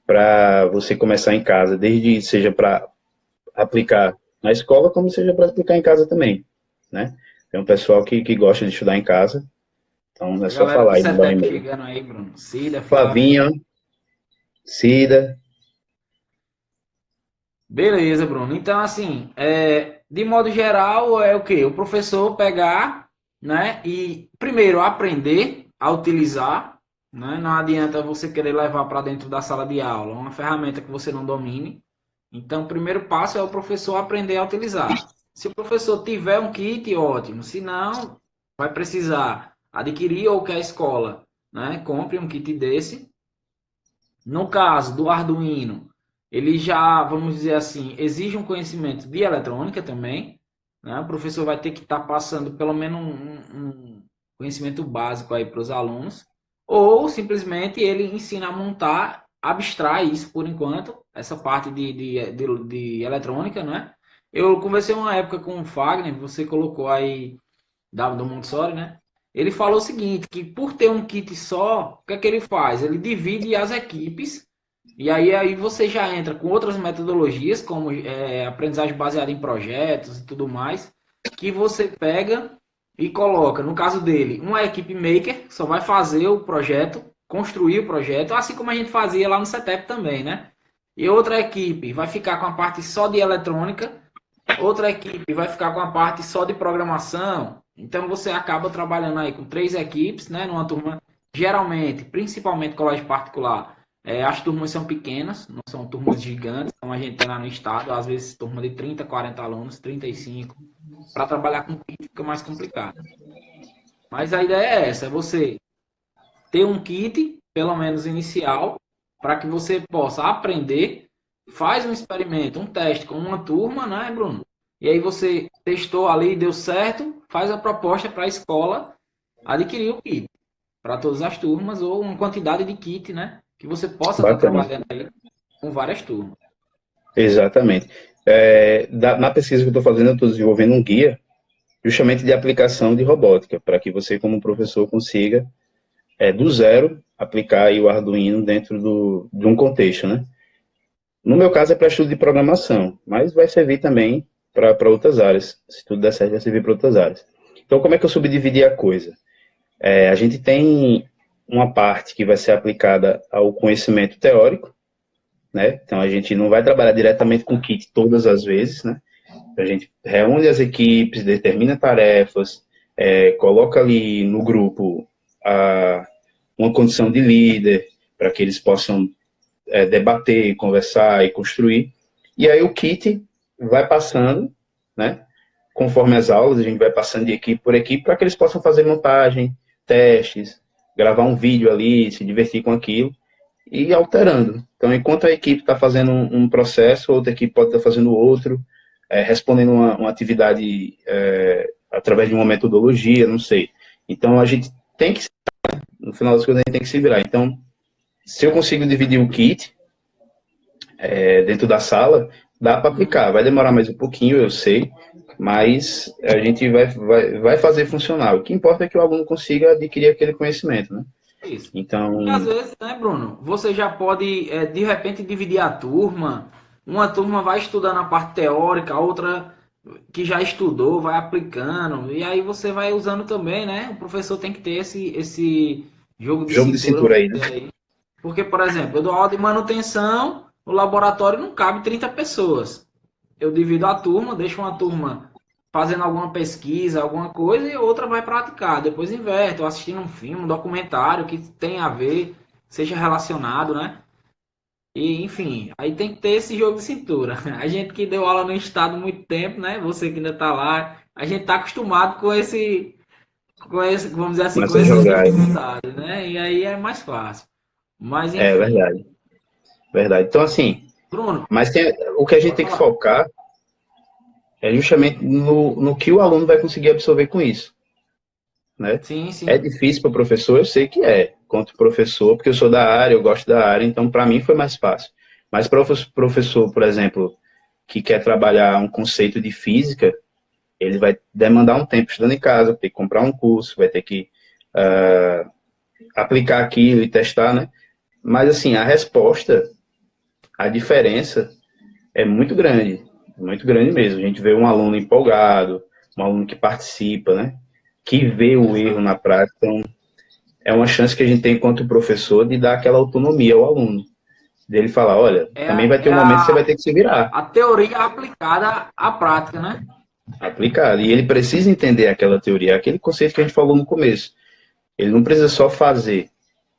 para você começar em casa, desde seja para aplicar na escola, como seja para aplicar em casa também, né? Tem um pessoal que gosta de estudar em casa, então é só falar e mandar um e-mail. Chegando aí, Bruno. Cida, Flavinha, Cida. Beleza, Bruno. Então, assim, de modo geral, é o quê? O professor pegar, né, e primeiro aprender a utilizar, né? Não adianta você querer levar para dentro da sala de aula uma ferramenta que você não domine. Então, o primeiro passo é o professor aprender a utilizar. Se o professor tiver um kit, ótimo. Se não, vai precisar adquirir ou que a escola, né, compre um kit desse. No caso do Arduino, ele já, vamos dizer assim, exige um conhecimento de eletrônica também, né? O professor vai ter que estar passando pelo menos um conhecimento básico aí para os alunos, ou simplesmente ele ensina a montar, abstrai isso por enquanto, essa parte de eletrônica, né? Eu conversei uma época com o Fagner, você colocou aí do Montessori, né? Ele falou o seguinte, que por ter um kit só, o que é que ele faz? Ele divide as equipes e aí você já entra com outras metodologias, como aprendizagem baseada em projetos e tudo mais, que você pega e coloca, no caso dele, uma equipe maker, só vai fazer o projeto, construir o projeto, assim como a gente fazia lá no CETEP também, né? E outra equipe vai ficar com a parte só de eletrônica, outra equipe vai ficar com a parte só de programação. Então você acaba trabalhando aí com 3 equipes, né, numa turma, geralmente, principalmente colégio particular, as turmas são pequenas, não são turmas gigantes, como a gente tem lá no estado, às vezes turma de 30, 40 alunos, 35. Para trabalhar com kit fica mais complicado. Mas a ideia é essa, é você ter um kit, pelo menos inicial, para que você possa aprender, faz um experimento, um teste com uma turma, né, Bruno? E aí você testou ali, deu certo, faz a proposta para a escola adquirir o kit para todas as turmas ou uma quantidade de kit, né? Que você possa estar trabalhando aí com várias turmas. Exatamente. Na pesquisa que eu estou fazendo, eu estou desenvolvendo um guia justamente de aplicação de robótica, para que você, como professor, consiga, do zero, aplicar aí o Arduino dentro de um contexto, né? No meu caso é para estudo de programação, mas vai servir também para outras áreas. Se tudo der certo, vai servir para outras áreas. Então, como é que eu subdividi a coisa? A gente tem uma parte que vai ser aplicada ao conhecimento teórico, né? Então, a gente não vai trabalhar diretamente com kit todas as vezes, né? A gente reúne as equipes, determina tarefas, coloca ali no grupo uma condição de líder, para que eles possam debater, conversar e construir. E aí o kit vai passando, né? Conforme as aulas, a gente vai passando de equipe por equipe para que eles possam fazer montagem, testes, gravar um vídeo ali, se divertir com aquilo e ir alterando. Então, enquanto a equipe está fazendo um processo, outra equipe pode estar fazendo outro, respondendo uma atividade através de uma metodologia, não sei. Então, a gente tem que, no final das contas, a gente tem que se virar. Então, se eu consigo dividir o kit dentro da sala, dá para aplicar. Vai demorar mais um pouquinho, eu sei, mas a gente vai fazer funcionar. O que importa é que o aluno consiga adquirir aquele conhecimento, né? Isso. Então, E às vezes, né, Bruno, você já pode, de repente, dividir a turma. Uma turma vai estudando a parte teórica, a outra que já estudou vai aplicando. E aí você vai usando também, né? O professor tem que ter esse jogo de jogo de cintura. cintura aí, né? Porque, por exemplo, eu dou aula de manutenção, no laboratório não cabe 30 pessoas. Eu divido a turma, deixo uma turma fazendo alguma pesquisa, alguma coisa, e outra vai praticar. Depois inverte, ou assistindo um filme, um documentário que tem a ver, seja relacionado, né? E, enfim, aí tem que ter esse jogo de cintura. A gente que deu aula no estado há muito tempo, né? Você que ainda está lá, a gente está acostumado com esse, vamos dizer assim, com Começa a essas jogar aí. dificuldades, né? E aí é mais fácil. Mas, É enfim. verdade, verdade. Então, assim, Bruno, mas o que a gente pode tem que falar. focar é justamente no que o aluno vai conseguir absorver com isso, né? Sim, É sim. difícil para o professor, eu sei que é, quanto professor, porque eu sou da área, eu gosto da área, então para mim foi mais fácil. Mas para o professor, por exemplo, que quer trabalhar um conceito de física, ele vai demandar um tempo estudando em casa, vai ter que comprar um curso, vai ter que aplicar aquilo e testar, né? Mas assim, a resposta, a diferença é muito grande mesmo. A gente vê um aluno empolgado, um aluno que participa, né? Que vê o erro Exato. na prática. Então, é uma chance que a gente tem enquanto professor de dar aquela autonomia ao aluno. Dele falar, olha, É, também vai ter é um momento que você vai ter que se virar, a teoria aplicada à prática, né? aplicar. E ele precisa entender aquela teoria, aquele conceito que a gente falou no começo. Ele não precisa só fazer,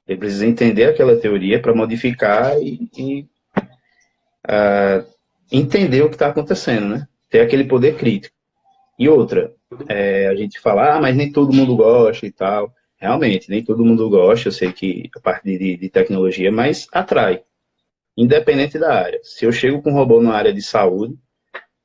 ele precisa entender aquela teoria para modificar e entender o que está acontecendo, né? Ter aquele poder crítico. E outra, a gente fala, mas nem todo mundo gosta e tal. Realmente, nem todo mundo gosta, eu sei que a parte de tecnologia, mas atrai, independente da área. Se eu chego com um robô na área de saúde,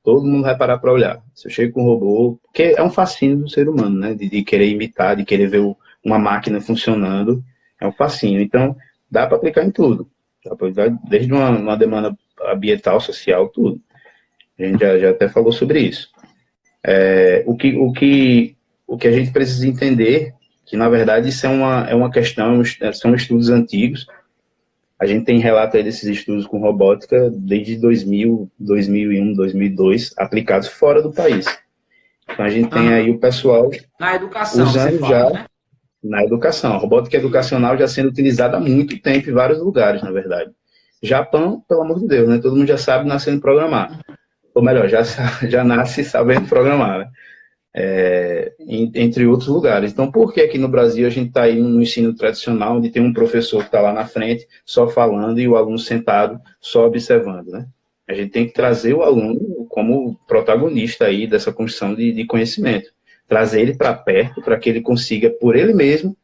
todo mundo vai parar para olhar. Se eu chego com um robô, porque é um fascínio do ser humano, né? De querer imitar, de querer ver uma máquina funcionando, é um fascínio. Então, dá para aplicar em tudo. Dá pra aplicar desde uma demanda ambiental, social, tudo. A gente já até falou sobre isso. O que a gente precisa entender, que na verdade isso é uma questão, são estudos antigos. A gente tem relato aí desses estudos com robótica desde 2000, 2001, 2002, aplicados fora do país. Então a gente tem Aham. aí o pessoal Na educação, você usando já fala, né? na educação. A robótica educacional já sendo utilizada há muito tempo em vários lugares, na verdade. Japão, pelo amor de Deus, né? Todo mundo já sabe nascendo programar. Ou melhor, já nasce sabendo programar, né? Entre outros lugares. Então, por que aqui no Brasil a gente está aí no ensino tradicional, onde tem um professor que está lá na frente, só falando, e o aluno sentado, só observando, né? A gente tem que trazer o aluno como protagonista aí dessa construção de conhecimento. Trazer ele para perto, para que ele consiga, por ele mesmo,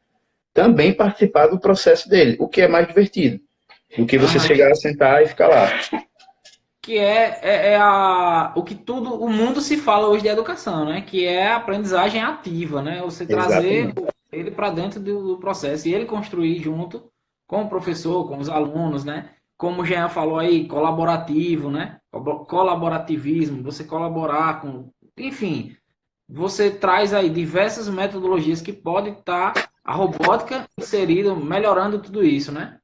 também participar do processo dele, o que é mais divertido do que você Aham. chegar a sentar e ficar lá. Que o que tudo o mundo se fala hoje de educação, né? Que é a aprendizagem ativa, né? Você trazer Exatamente. ele para dentro do processo e ele construir junto com o professor, com os alunos, né? Como o Jean falou aí, colaborativo, né? Colaborativismo, você colaborar com, enfim, você traz aí diversas metodologias que pode estar a robótica inserida, melhorando tudo isso, né?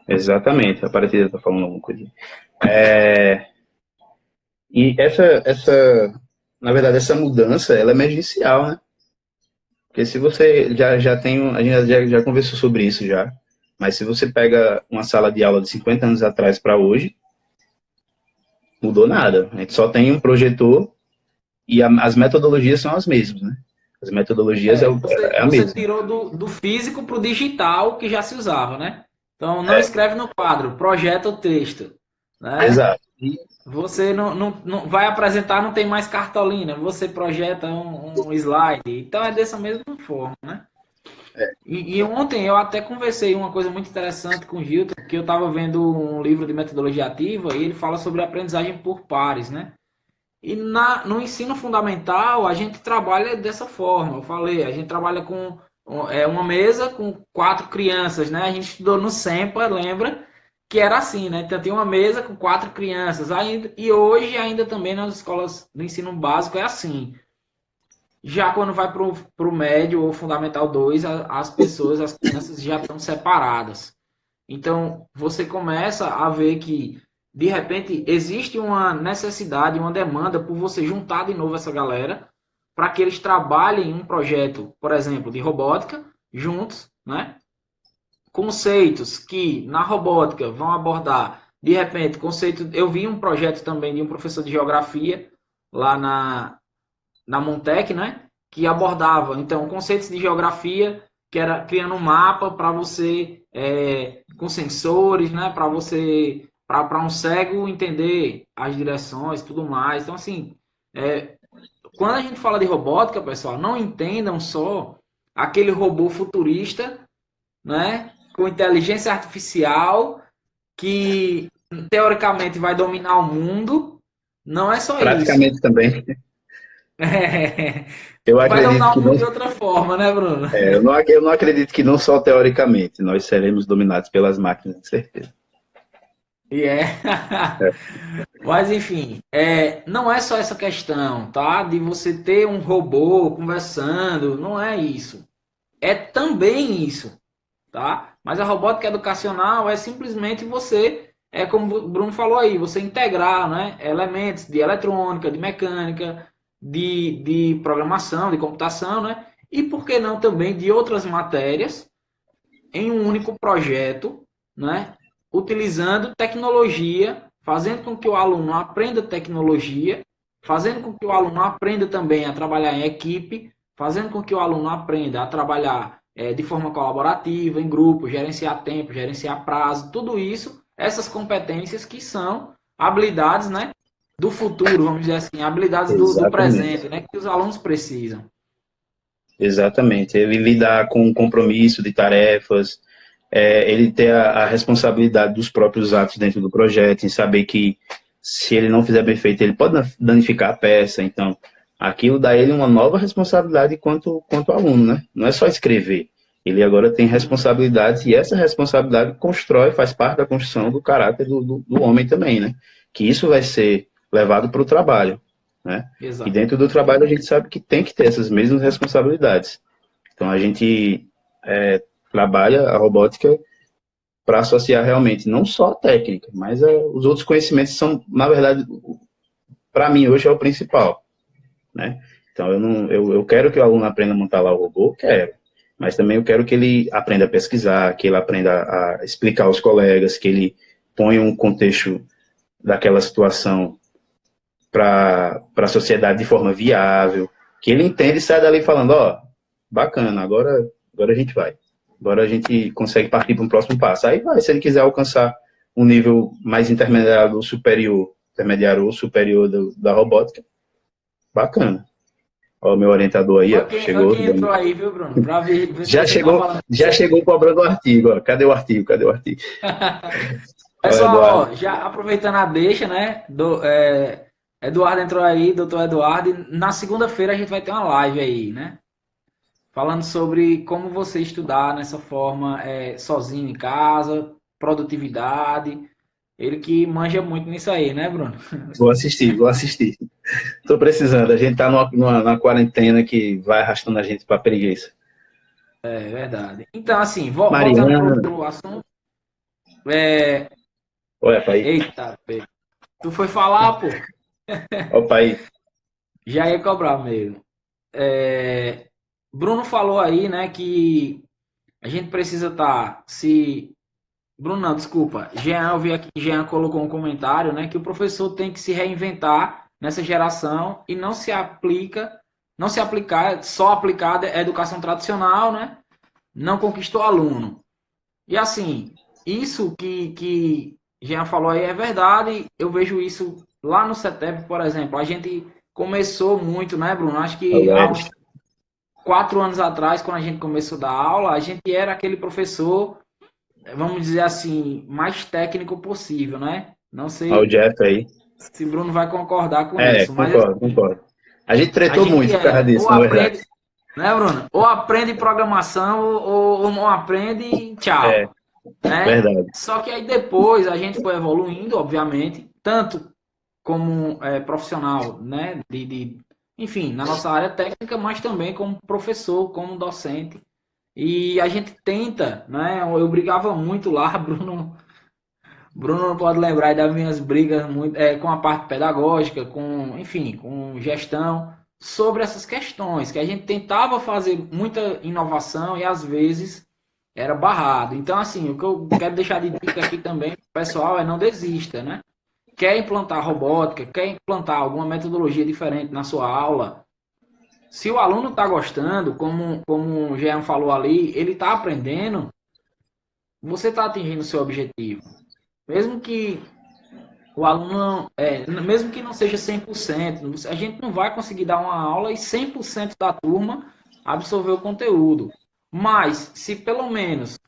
Exatamente. A Aparecida está falando alguma coisa. E na verdade, essa mudança, ela é emergencial, né? Porque se você já tem, a gente já conversou sobre isso já, mas se você pega uma sala de aula de 50 anos atrás para hoje, mudou nada. A gente só tem um projetor e as metodologias são as mesmas, né? As metodologias é a Você mesma. tirou do físico para o digital que já se usava, né? Então, não escreve no quadro, projeta o texto, né? Exato. Você não vai apresentar, não tem mais cartolina, você projeta um slide. Então, é dessa mesma forma, né? E ontem eu até conversei uma coisa muito interessante com o Gilton, que eu estava vendo um livro de metodologia ativa e ele fala sobre aprendizagem por pares, né? E no ensino fundamental, a gente trabalha dessa forma. Eu falei, a gente trabalha com uma mesa com 4 crianças, né? A gente estudou no SEMPA, lembra? Que era assim, né? Então tinha uma mesa com 4 crianças. Ainda, e hoje ainda também nas escolas do ensino básico é assim. Já quando vai para o médio ou fundamental 2, as pessoas, as crianças já estão separadas. Então, você começa a ver que, de repente, existe uma necessidade, uma demanda por você juntar de novo essa galera para que eles trabalhem em um projeto, por exemplo, de robótica, juntos, né? Conceitos que na robótica vão abordar, de repente, conceito. Eu vi um projeto também de um professor de geografia lá na Montec, né? Que abordava, então, conceitos de geografia, que era criando um mapa para você, com sensores, né? Para você, para um cego entender as direções e tudo mais. Então, assim, é, quando a gente fala de robótica, pessoal, não entendam só aquele robô futurista, né? Com inteligência artificial, que teoricamente vai dominar o mundo. Não é só isso. Praticamente também. É, Eu vai acredito dominar que o mundo não, de outra forma, né, Bruno? eu não acredito que não só teoricamente nós seremos dominados pelas máquinas, com certeza. E é. É, Mas enfim, não é só essa questão, tá? De você ter um robô conversando, não é isso. É também isso, tá? Mas a robótica educacional é simplesmente você, como o Bruno falou aí, você integrar, né, elementos de eletrônica, de mecânica, de programação, de computação, né? E por que não também de outras matérias em um único projeto, né? Utilizando tecnologia, fazendo com que o aluno aprenda tecnologia, fazendo com que o aluno aprenda também a trabalhar em equipe, fazendo com que o aluno aprenda a trabalhar de forma colaborativa, em grupo, gerenciar tempo, gerenciar prazo, tudo isso, essas competências que são habilidades, né, do futuro, vamos dizer assim, habilidades do exatamente. presente, né, que os alunos precisam. Exatamente. Ele lidar com o compromisso de tarefas, ele ter a responsabilidade dos próprios atos dentro do projeto, em saber que se ele não fizer bem feito, ele pode danificar a peça. Então, aquilo dá a ele uma nova responsabilidade quanto aluno, né? Não é só escrever. Ele agora tem responsabilidades e essa responsabilidade constrói, faz parte da construção do caráter do homem também, né? Que isso vai ser levado para o trabalho, né? E Exato. dentro do trabalho a gente sabe que tem que ter essas mesmas responsabilidades. Então a gente trabalha a robótica para associar realmente não só a técnica, mas os outros conhecimentos são, na verdade, para mim hoje é o principal, né? Então eu quero que o aluno aprenda a montar lá o robô, quero, mas também eu quero que ele aprenda a pesquisar, que ele aprenda a explicar aos colegas, que ele ponha um contexto daquela situação para a sociedade de forma viável, que ele entenda e saia dali falando, ó, bacana, agora a gente vai. Agora a gente consegue partir para um próximo passo. Aí vai, se ele quiser alcançar um nível mais intermediário ou superior da robótica, bacana. Ó, o meu orientador aí, ó, Olha chegou. quem entrou aí, viu, Bruno? Para ver se Já você tá chegou, falando já certo. chegou cobrando o artigo, ó. Cadê o artigo? Cadê o artigo? Ó, Pessoal, Eduardo. ó, já aproveitando a deixa, né? Eduardo entrou aí, doutor Eduardo. E na segunda-feira a gente vai ter uma live aí, né? Falando sobre como você estudar nessa forma, sozinho em casa, produtividade. Ele que manja muito nisso aí, né, Bruno? Vou assistir, vou assistir. Tô precisando. A gente tá na quarentena que vai arrastando a gente pra preguiça. É verdade. Então, assim, voltando Mariana, pro assunto. É, olha pra aí. eita, tu foi falar, pô? Olha pra aí. Já ia cobrar mesmo. É, Bruno falou aí, né, que a gente precisa estar se. Bruno, não, desculpa. Jean, eu vi aqui que Jean colocou um comentário, né, que o professor tem que se reinventar nessa geração e não se aplica, não se aplicar, só aplicar a educação tradicional, né? Não conquistou aluno. E assim, isso que Jean falou aí é verdade. Eu vejo isso lá no CETEP, por exemplo. A gente começou muito, né, Bruno? Acho que há uns 4 anos atrás, quando a gente começou a dar aula, a gente era aquele professor, vamos dizer assim, mais técnico possível, né? Não Olha o sei Jeff aí. se Bruno vai concordar com isso, mas Concordo, concordo. A gente a tretou gente muito por causa era, disso, ou na verdade. aprende, né, Bruno? Ou aprende programação, ou não aprende e É, tchau, né? verdade. Só que aí depois a gente foi evoluindo, obviamente, tanto como profissional, né? Enfim, na nossa área técnica, mas também como professor, como docente. E a gente tenta, né? Eu brigava muito lá, Bruno não pode lembrar das minhas brigas muito, com a parte pedagógica, com, enfim, com gestão, sobre essas questões, que a gente tentava fazer muita inovação e às vezes era barrado. Então, assim, o que eu quero deixar de dica aqui também, pessoal, é não desista, né? Quer implantar robótica, quer implantar alguma metodologia diferente na sua aula, se o aluno está gostando, como o Jean falou ali, ele está aprendendo, você está atingindo o seu objetivo. Mesmo que o aluno, mesmo que não seja 100%, a gente não vai conseguir dar uma aula e 100% da turma absorver o conteúdo. Mas, se pelo menos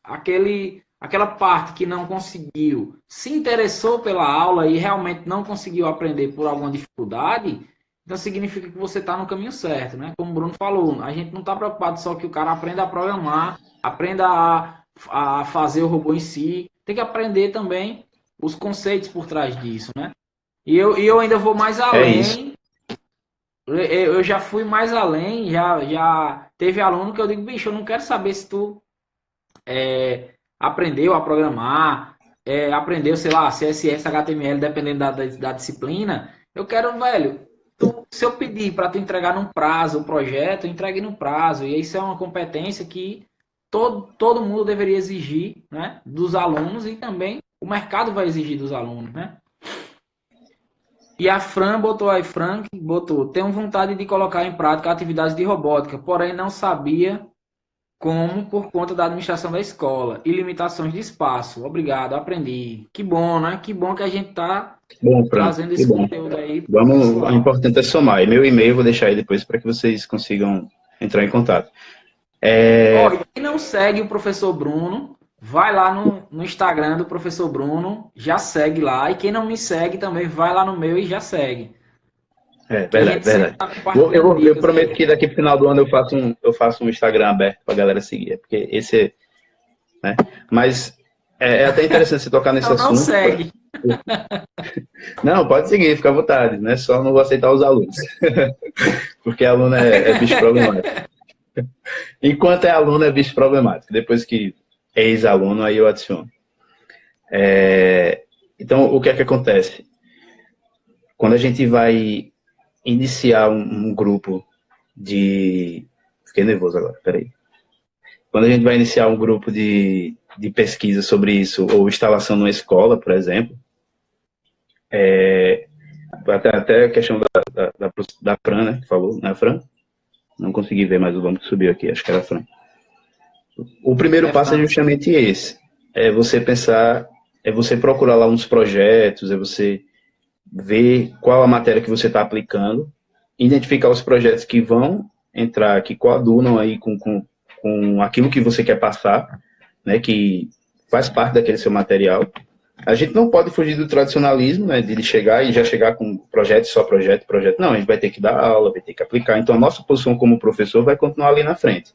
aquela parte que não conseguiu se interessou pela aula e realmente não conseguiu aprender por alguma dificuldade, então significa que você está no caminho certo, né? Como o Bruno falou, a gente não está preocupado só que o cara aprenda a programar, aprenda a fazer o robô em si, tem que aprender também os conceitos por trás disso, né? E eu ainda vou mais É isso. além. Eu já fui mais além, já teve aluno que eu digo, bicho, eu não quero saber se tu aprendeu a programar, aprendeu, sei lá, CSS, HTML, dependendo da disciplina. Eu quero, velho, se eu pedir para tu entregar num prazo o projeto, entregue no prazo. E isso é uma competência que todo mundo deveria exigir, né, dos alunos e também o mercado vai exigir dos alunos, né? E a Fran botou aí, Frank botou, tenho vontade de colocar em prática atividades de robótica, porém não sabia como por conta da administração da escola e limitações de espaço. Obrigado, aprendi. Que bom, né? Que bom que a gente está Bom, Fran, trazendo que esse bom. conteúdo aí para o Vamos, o pessoal. importante é somar. E meu e-mail eu vou deixar aí depois para que vocês consigam entrar em contato. Ó, e quem não segue o professor Bruno, vai lá no Instagram do professor Bruno, já segue lá. E quem não me segue também, vai lá no meu e já segue. Que a Verdade, gente sempre verdade. está compartilhando Eu dicas prometo aí. que daqui pro final do ano eu faço um Instagram aberto para a galera seguir. Porque esse, né? Mas é até interessante você tocar nesse Então não assunto. segue. Não, pode seguir, fica à vontade, né? Só não vou aceitar os alunos. Porque aluno é bicho problemático. Enquanto é aluno, é bicho problemático. Depois que é ex-aluno, aí eu adiciono. Então, o que é que acontece? Quando a gente vai iniciar um grupo de... Fiquei nervoso agora, peraí. Quando a gente vai iniciar um grupo de pesquisa sobre isso, ou instalação numa escola, por exemplo, até a questão da Fran, né, que falou, né, Fran? Não consegui ver mais o nome que subiu aqui, acho que era a Fran. O primeiro passo é França. justamente esse. É você pensar, é você procurar lá uns projetos, é você ver qual a matéria que você está aplicando, identificar os projetos que vão entrar, que coadunam aí com aquilo que você quer passar, né, que faz parte daquele seu material. A gente não pode fugir do tradicionalismo, né, de chegar e já chegar com projeto, só projeto, projeto. Não, a gente vai ter que dar aula, vai ter que aplicar. Então, a nossa posição como professor vai continuar ali na frente.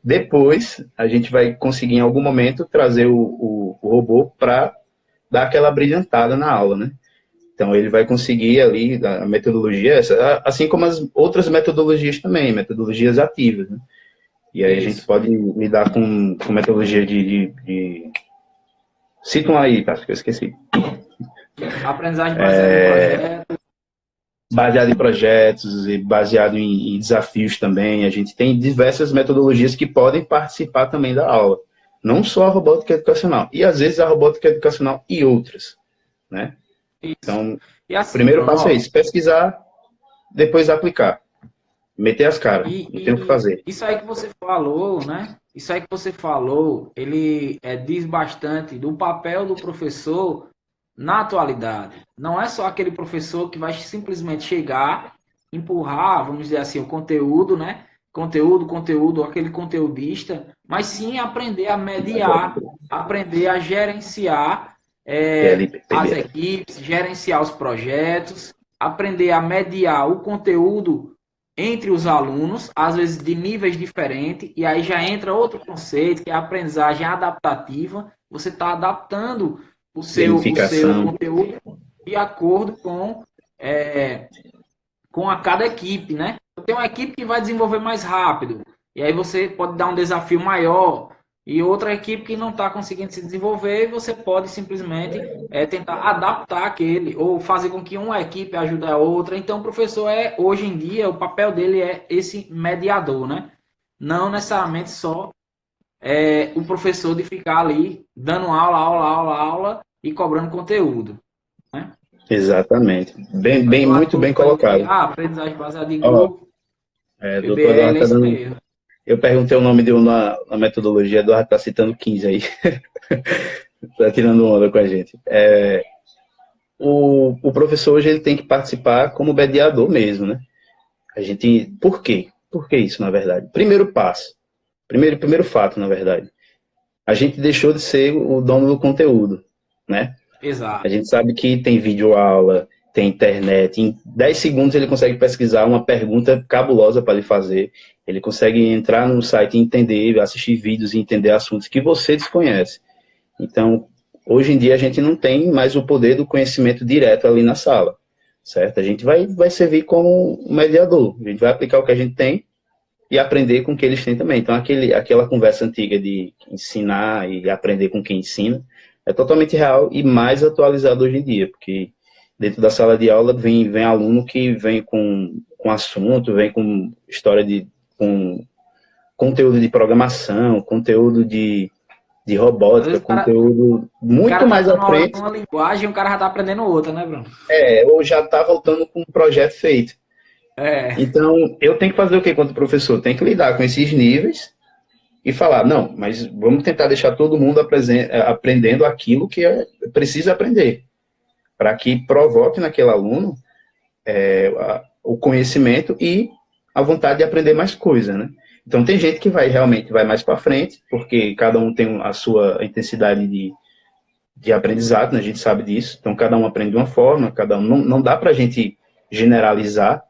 Depois, a gente vai conseguir, em algum momento, trazer o robô para dar aquela brilhantada na aula, né? Então, ele vai conseguir ali, a metodologia, assim como as outras metodologias também, metodologias ativas, né? E aí a gente Isso. pode lidar com metodologia Cita um aí, tá? Que eu esqueci. Aprendizagem baseada em projetos. Baseado em projetos e baseado em desafios também. A gente tem diversas metodologias que podem participar também da aula. Não só a robótica educacional. E, às vezes, a robótica educacional e outras, né? Isso. Então, E o assim, primeiro Bruno, passo é ó, isso. Pesquisar, depois aplicar. meter as caras, não tem o que fazer. Isso aí que você falou, né? Isso aí que você falou, ele diz bastante do papel do professor na atualidade. Não é só aquele professor que vai simplesmente chegar, empurrar, vamos dizer assim, o conteúdo, né? Conteúdo, aquele conteudista, mas sim aprender a mediar, aprender a gerenciar as PLP. equipes, gerenciar os projetos, aprender a mediar o conteúdo entre os alunos, às vezes de níveis diferentes, e aí já entra outro conceito, que é a aprendizagem adaptativa. Você está adaptando o seu Gamificação. conteúdo de acordo com a cada equipe, né? Tem uma equipe que vai desenvolver mais rápido, e aí você pode dar um desafio maior, e outra equipe que não está conseguindo se desenvolver, e você pode simplesmente tentar adaptar aquele, ou fazer com que uma equipe ajude a outra. Então, o professor hoje em dia, o papel dele é esse mediador, né? Não necessariamente só o professor de ficar ali dando aula e cobrando conteúdo, né? Exatamente. Mas eu Muito bem atuo aí, colocado. aprendizagem baseada em Ó, grupo, doutor Eduardo PBL, é tá isso dando. mesmo. Eu perguntei o nome de um na metodologia, Eduardo tá citando 15 aí. Tá tirando onda com a gente. O professor hoje ele tem que participar como mediador mesmo, né? A gente. Por quê? Por que isso, na verdade? Primeiro passo. Primeiro fato, na verdade. A gente deixou de ser o dono do conteúdo, né? A Exato. gente sabe que tem videoaula, tem internet. Em 10 segundos ele consegue pesquisar uma pergunta cabulosa para lhe fazer. Ele consegue entrar no site e entender, assistir vídeos e entender assuntos que você desconhece. Então, hoje em dia a gente não tem mais o poder do conhecimento direto ali na sala, certo? A gente vai servir como um mediador. A gente vai aplicar o que a gente tem e aprender com o que eles têm também. Então, aquela conversa antiga de ensinar e aprender com quem ensina é totalmente real e mais atualizado hoje em dia, porque dentro da sala de aula vem aluno que vem com assunto, vem com história com conteúdo de programação, conteúdo de Às robótica, vezes conteúdo o muito cara tá mais à dando aula frente, numa linguagem e o cara já tá aprendendo outra, né, Bruno? ou já está voltando com um projeto feito. É, Então, eu tenho que fazer o que quanto professor? Tem que lidar com esses níveis e falar, não, mas vamos tentar deixar todo mundo aprendendo aquilo que precisa aprender, para que provoque naquele aluno o conhecimento e a vontade de aprender mais coisa, né? Então, tem gente que realmente vai mais para frente, porque cada um tem a sua intensidade de aprendizado, né? A gente sabe disso. Então, cada um aprende de uma forma, cada um não dá para a gente generalizar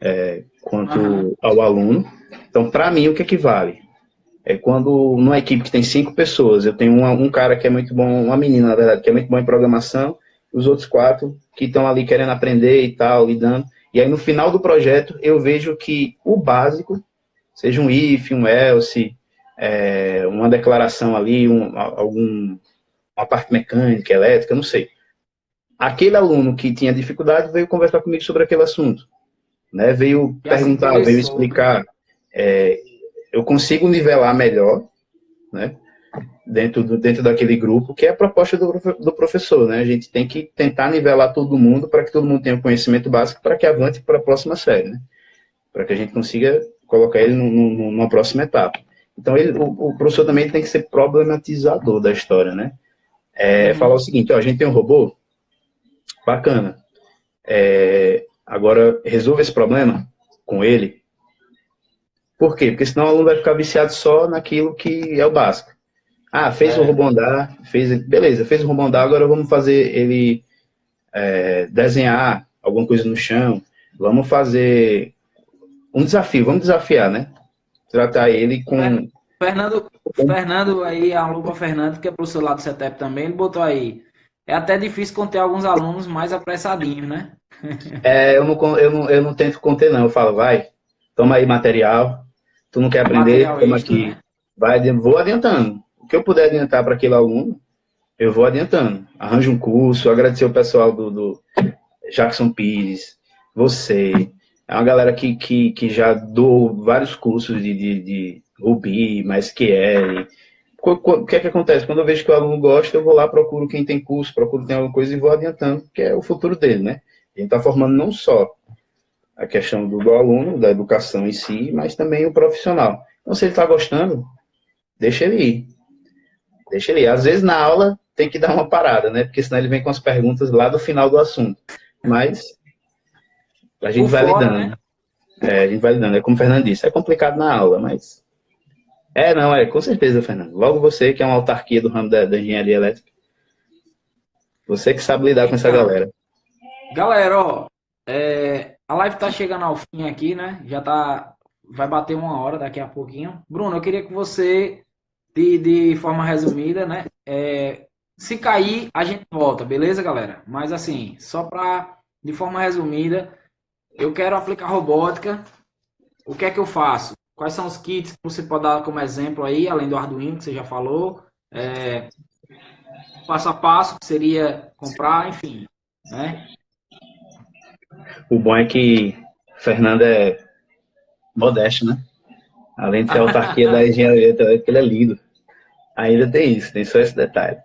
aham. quanto ao aluno. Então, para mim, o que vale? É quando numa equipe que tem 5 pessoas, eu tenho um cara que é muito bom, uma menina, na verdade, que é muito bom em programação, os outros 4 que estão ali querendo aprender e tal, lidando. E aí, no final do projeto, eu vejo que o básico, seja um if, um else, uma declaração ali, uma parte mecânica, elétrica, não sei. Aquele aluno que tinha dificuldade veio conversar comigo sobre aquele assunto, né? Veio Já se perguntar, veio interessou, né? explicar. Eu consigo nivelar melhor, né? Dentro daquele grupo, que é a proposta do professor, né? A gente tem que tentar nivelar todo mundo para que todo mundo tenha o conhecimento básico para que avance para a próxima série, né? Para que a gente consiga colocar ele numa próxima etapa. Então, o professor também tem que ser problematizador da história, né? Falar o Uhum. seguinte, ó, a gente tem um robô, bacana, agora resolva esse problema com ele. Por quê? Porque senão o aluno vai ficar viciado só naquilo que é o básico. Ah, fez o É, robô andar, beleza, fez o robô andar, agora vamos fazer ele desenhar alguma coisa no chão, vamos fazer um desafio, vamos desafiar, né? Tratar ele com... Fernando, Fernando aí, alô para Fernando, que é professor lá do CETEP também, ele botou aí. É até difícil conter alguns alunos mais apressadinhos, né? eu não tento conter, não. Eu falo, vai, toma aí material, tu não quer Um aprender, material toma extra, aqui. né? Vou adiantando. O que eu puder adiantar para aquele aluno, eu vou adiantando. Arranjo um curso, agradecer o pessoal do Jackson Pires, você. É uma galera que já dou vários cursos de Ruby, MySQL. O que é que acontece? Quando eu vejo que o aluno gosta, eu vou lá, procuro quem tem curso, procuro quem tem alguma coisa e vou adiantando, que é o futuro dele, né? A gente está formando não só a questão do aluno, da educação em si, mas também o profissional. Então, se ele está gostando, deixa ele ir. Deixa ele ir. Às vezes, na aula, tem que dar uma parada, né? Porque senão ele vem com as perguntas lá do final do assunto. Mas a gente Por vai fora, né? lidando. A gente vai lidando. É como o Fernando disse, é complicado na aula, mas... não, com certeza, Fernando. Logo você, que é uma autarquia do ramo da engenharia elétrica, você que sabe lidar com essa Então, galera. galera, ó, a live tá chegando ao fim aqui, né? Já tá, vai bater 1 hora daqui a pouquinho. Bruno, eu queria que você, de forma resumida, né? Se cair, a gente volta, beleza, galera? Mas assim, só para, de forma resumida, eu quero aplicar robótica. O que é que eu faço? Quais são os kits que você pode dar como exemplo aí, além do Arduino que você já falou? Passo a passo, que seria comprar, enfim, né? O bom é que Fernando é modesto, né? Além de ser autarquia da engenharia, que ele é lindo. Ainda tem isso, tem só esse detalhe.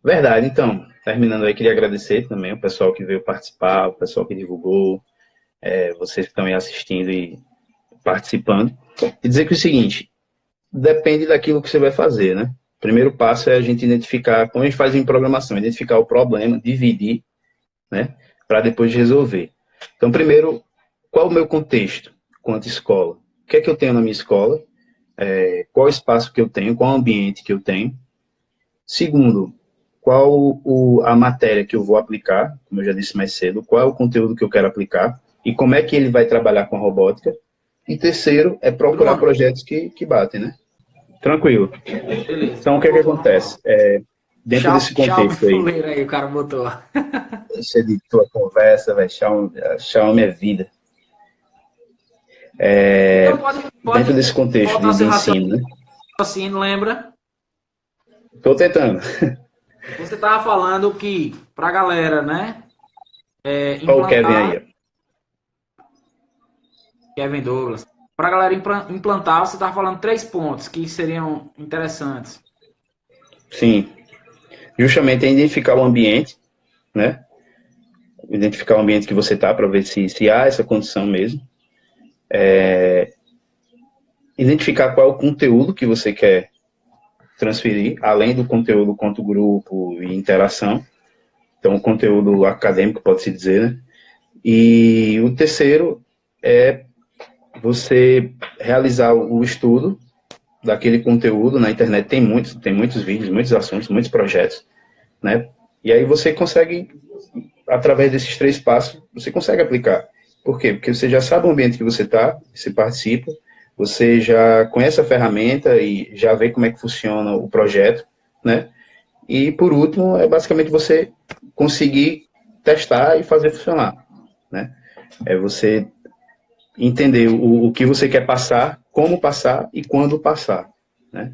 Verdade, então, terminando aí, queria agradecer também o pessoal que veio participar, o pessoal que divulgou, vocês que estão aí assistindo e participando. E dizer que é o seguinte, depende daquilo que você vai fazer, né? O primeiro passo é a gente identificar, como a gente faz em programação, identificar o problema, dividir, né? Para depois resolver. Então, primeiro, qual o meu contexto quanto escola? O que é que eu tenho na minha escola? Qual o espaço que eu tenho? Qual o ambiente que eu tenho? Segundo, qual a matéria que eu vou aplicar? Como eu já disse mais cedo, qual é o conteúdo que eu quero aplicar? E como é que ele vai trabalhar com a robótica? E terceiro, é procurar Bruno, projetos que batem, né? Tranquilo. beleza. Então, o que é que Vamos lá. acontece? Dentro Tchau, desse tchau, contexto aí, fuleiro aí, o cara botou. deixa de tua conversa, vai chamar minha vida. Então Dentro pode desse contexto voltar de seu ensino, né? raciocínio, lembra? Estou tentando. Você estava falando que para a galera, né, Olha o Kevin aí. implantar, Kevin Douglas, para a galera implantar, você estava falando 3 pontos que seriam interessantes. Sim, justamente é identificar o ambiente, né? Identificar o ambiente que você está para ver se há essa condição mesmo. Identificar qual é o conteúdo que você quer transferir, além do conteúdo quanto grupo e interação. Então, o conteúdo acadêmico, pode-se dizer, né? E o terceiro é você realizar o estudo daquele conteúdo. Na internet tem muitos vídeos, muitos assuntos, muitos projetos, né? E aí você consegue, através desses 3 passos, você consegue aplicar. Por quê? Porque você já sabe o ambiente que você está, você participa, você já conhece a ferramenta e já vê como é que funciona o projeto, né? E, por último, é basicamente você conseguir testar e fazer funcionar, né? É você entender o que você quer passar, como passar e quando passar, né?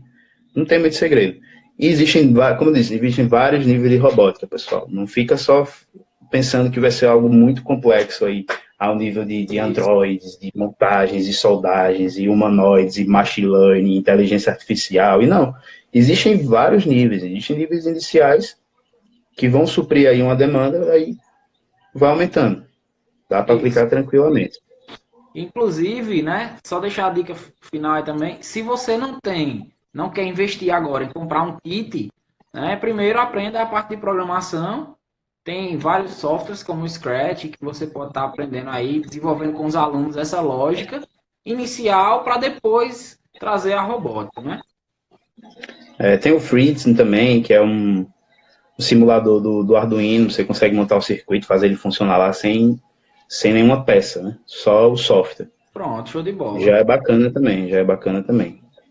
Não tem muito segredo. E existem, como eu disse, existem vários níveis de robótica, pessoal. Não fica só pensando que vai ser algo muito complexo aí, ao nível de androides, de montagens e soldagens, e humanoides, e machine learning, inteligência artificial, e não. Existem vários níveis, existem níveis iniciais que vão suprir aí uma demanda, aí vai aumentando. Dá para Isso. aplicar tranquilamente. Inclusive, né, só deixar a dica final aí também, se você não quer investir agora em comprar um kit, né, primeiro aprenda a parte de programação. Tem vários softwares como o Scratch que você pode estar aprendendo aí, desenvolvendo com os alunos essa lógica inicial para depois trazer a robótica, né? Tem o Fritzen também, que é um simulador do Arduino. Você consegue montar o circuito, fazer ele funcionar lá sem nenhuma peça, né? Só o software. Pronto, show de bola. Já é bacana também,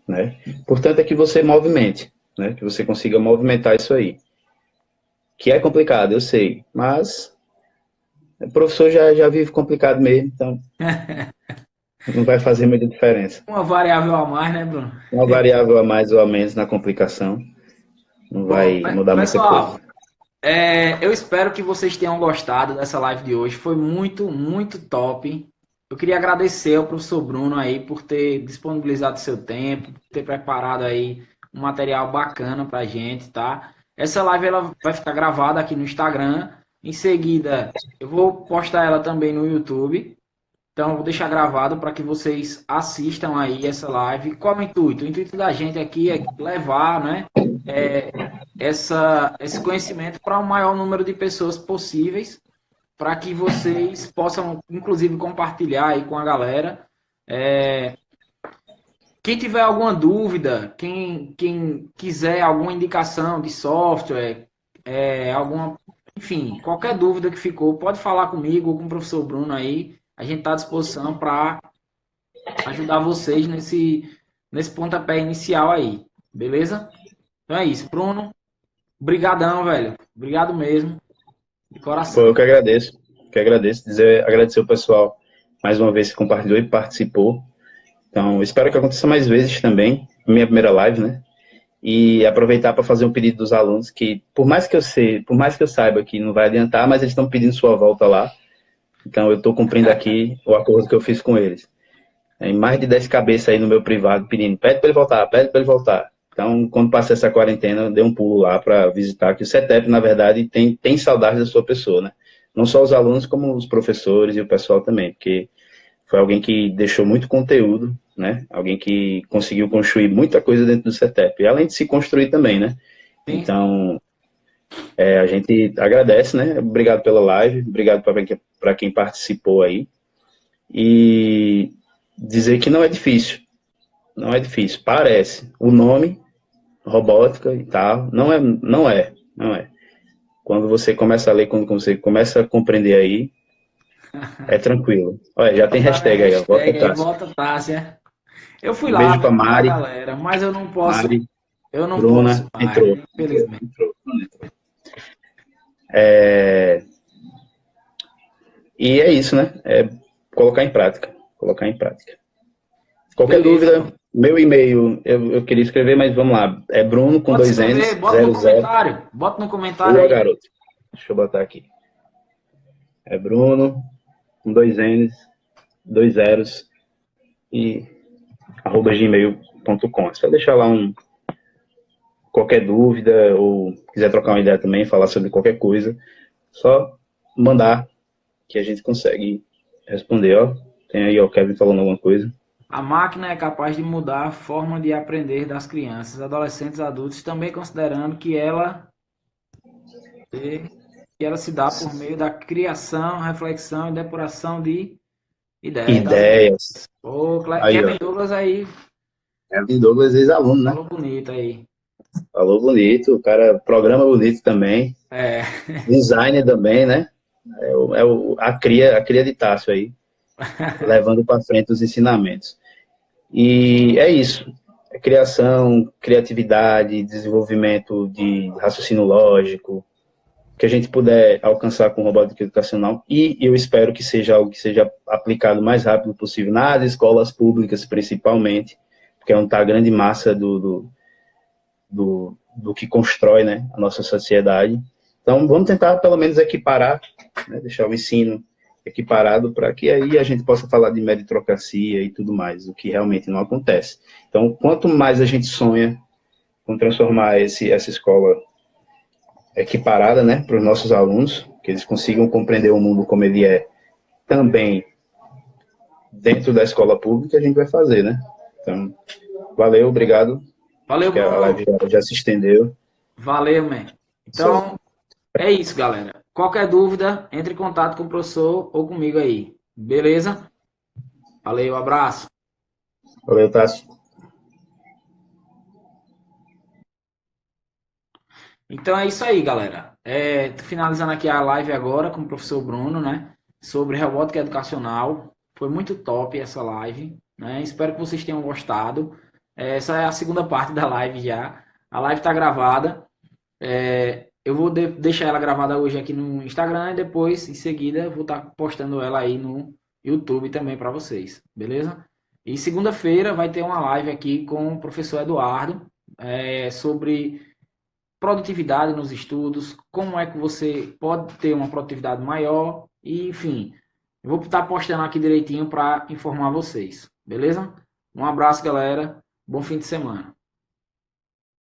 né? Portanto, é que você movimente, né? Que você consiga movimentar isso aí. Que é complicado, eu sei, mas o professor já vive complicado mesmo, então não vai fazer muita diferença. Uma variável a mais, né, Bruno? Uma variável a mais ou a menos na complicação não Bom, vai mudar muita pessoal, coisa. eu espero que vocês tenham gostado dessa live de hoje. Foi muito, muito top. Eu queria agradecer ao professor Bruno aí por ter disponibilizado seu tempo, por ter preparado aí um material bacana pra gente, tá? Essa live ela vai ficar gravada aqui no Instagram. Em seguida, eu vou postar ela também no YouTube. Então, eu vou deixar gravado para que vocês assistam aí essa live. Qual é o intuito? O intuito da gente aqui é levar, né, esse conhecimento para o maior número de pessoas possíveis, para que vocês possam, inclusive, compartilhar aí com a galera. Quem tiver alguma dúvida, quem quiser alguma indicação de software, enfim, qualquer dúvida que ficou, pode falar comigo ou com o professor Bruno aí. A gente está à disposição para ajudar vocês nesse pontapé inicial aí, beleza? Então é isso, Bruno. Brigadão, velho. Obrigado mesmo, de Pô, coração. eu que agradeço. Agradecer o pessoal mais uma vez que compartilhou e participou. Então, espero que aconteça mais vezes também. Minha primeira live, né? E aproveitar para fazer um pedido dos alunos que, por mais que eu saiba que não vai adiantar, mas eles estão pedindo sua volta lá. Então, eu estou cumprindo aqui o acordo que eu fiz com eles. Tem mais de 10 cabeças aí no meu privado pedindo, pede para ele voltar, pede para ele voltar. Então, quando passar essa quarentena, eu dei um pulo lá para visitar, que o CETEP, na verdade, tem saudade da sua pessoa, né? Não só os alunos, como os professores e o pessoal também, porque foi alguém que deixou muito conteúdo, né? Alguém que conseguiu construir muita coisa dentro do CETEP, além de se construir também, né? Sim. Então, a gente agradece, né? Obrigado pela live, obrigado para quem participou aí. E dizer que não é difícil. Não é difícil. Parece. O nome, robótica e tal, não é. Quando você começa a ler, quando você começa a compreender aí, é tranquilo. Olha, já tem Bota a hashtag aí, ó. Bota hashtag aí, Tassi. volta Tássia. Eu fui Um lá beijo pra visitar a Mari. galera, mas Mari, eu não posso Bruna, mais, infelizmente. entrou. E é isso, né? É colocar em prática. Colocar em prática. Qualquer Beleza, então. dúvida, meu e-mail, eu queria escrever, mas vamos lá. É Bruno com Pode dois escrever, N's, 00. bota no comentário Boa, aí. garoto. Deixa eu botar aqui. É Bruno com dois N's, dois zeros e @gmail.com. É só deixar lá qualquer dúvida ou quiser trocar uma ideia também, falar sobre qualquer coisa, só mandar que a gente consegue responder, ó. Tem aí, ó, o Kevin falando alguma coisa. A máquina é capaz de mudar a forma de aprender das crianças, adolescentes e adultos, também considerando que ela se dá por meio da criação, reflexão e depuração de ideias das mentes. Ideias. Ô, Aí, ó. Kevin Douglas aí, Kevin Douglas, ex-aluno, né? falou bonito aí. Falou bonito, o cara programa bonito também. É, Designer também, né? A cria de Tássio aí, levando para frente os ensinamentos. E é isso. É criação, criatividade, desenvolvimento de raciocínio lógico, que a gente puder alcançar com robótica educacional. E eu espero que seja algo que seja aplicado o mais rápido possível nas escolas públicas, principalmente, porque é onde está a grande massa do que constrói, né, a nossa sociedade. Então, vamos tentar, pelo menos, equiparar, né, deixar o ensino equiparado para que aí a gente possa falar de meritocracia e tudo mais, o que realmente não acontece. Então, quanto mais a gente sonha com transformar essa escola equiparada, né, para os nossos alunos, que eles consigam compreender o mundo como ele é também dentro da escola pública, a gente vai fazer, né? Então, valeu, obrigado. valeu, Acho que a Bruno. live já se estendeu. Valeu, man. Só. Então, é isso, galera. Qualquer dúvida, entre em contato com o professor ou comigo aí. Beleza? Valeu, abraço. Valeu, Tássio. Então é isso aí, galera. Tô finalizando aqui a live agora com o professor Bruno, né? Sobre robótica educacional. Foi muito top essa live, né? Espero que vocês tenham gostado. Essa é a segunda parte da live já. A live está gravada. Eu vou deixar ela gravada hoje aqui no Instagram e depois, em seguida, vou estar postando ela aí no YouTube também para vocês, beleza? E segunda-feira vai ter uma live aqui com o professor Eduardo sobre produtividade nos estudos, como é que você pode ter uma produtividade maior e, enfim, eu vou estar postando aqui direitinho para informar vocês, beleza? Um abraço, galera. Bom fim de semana.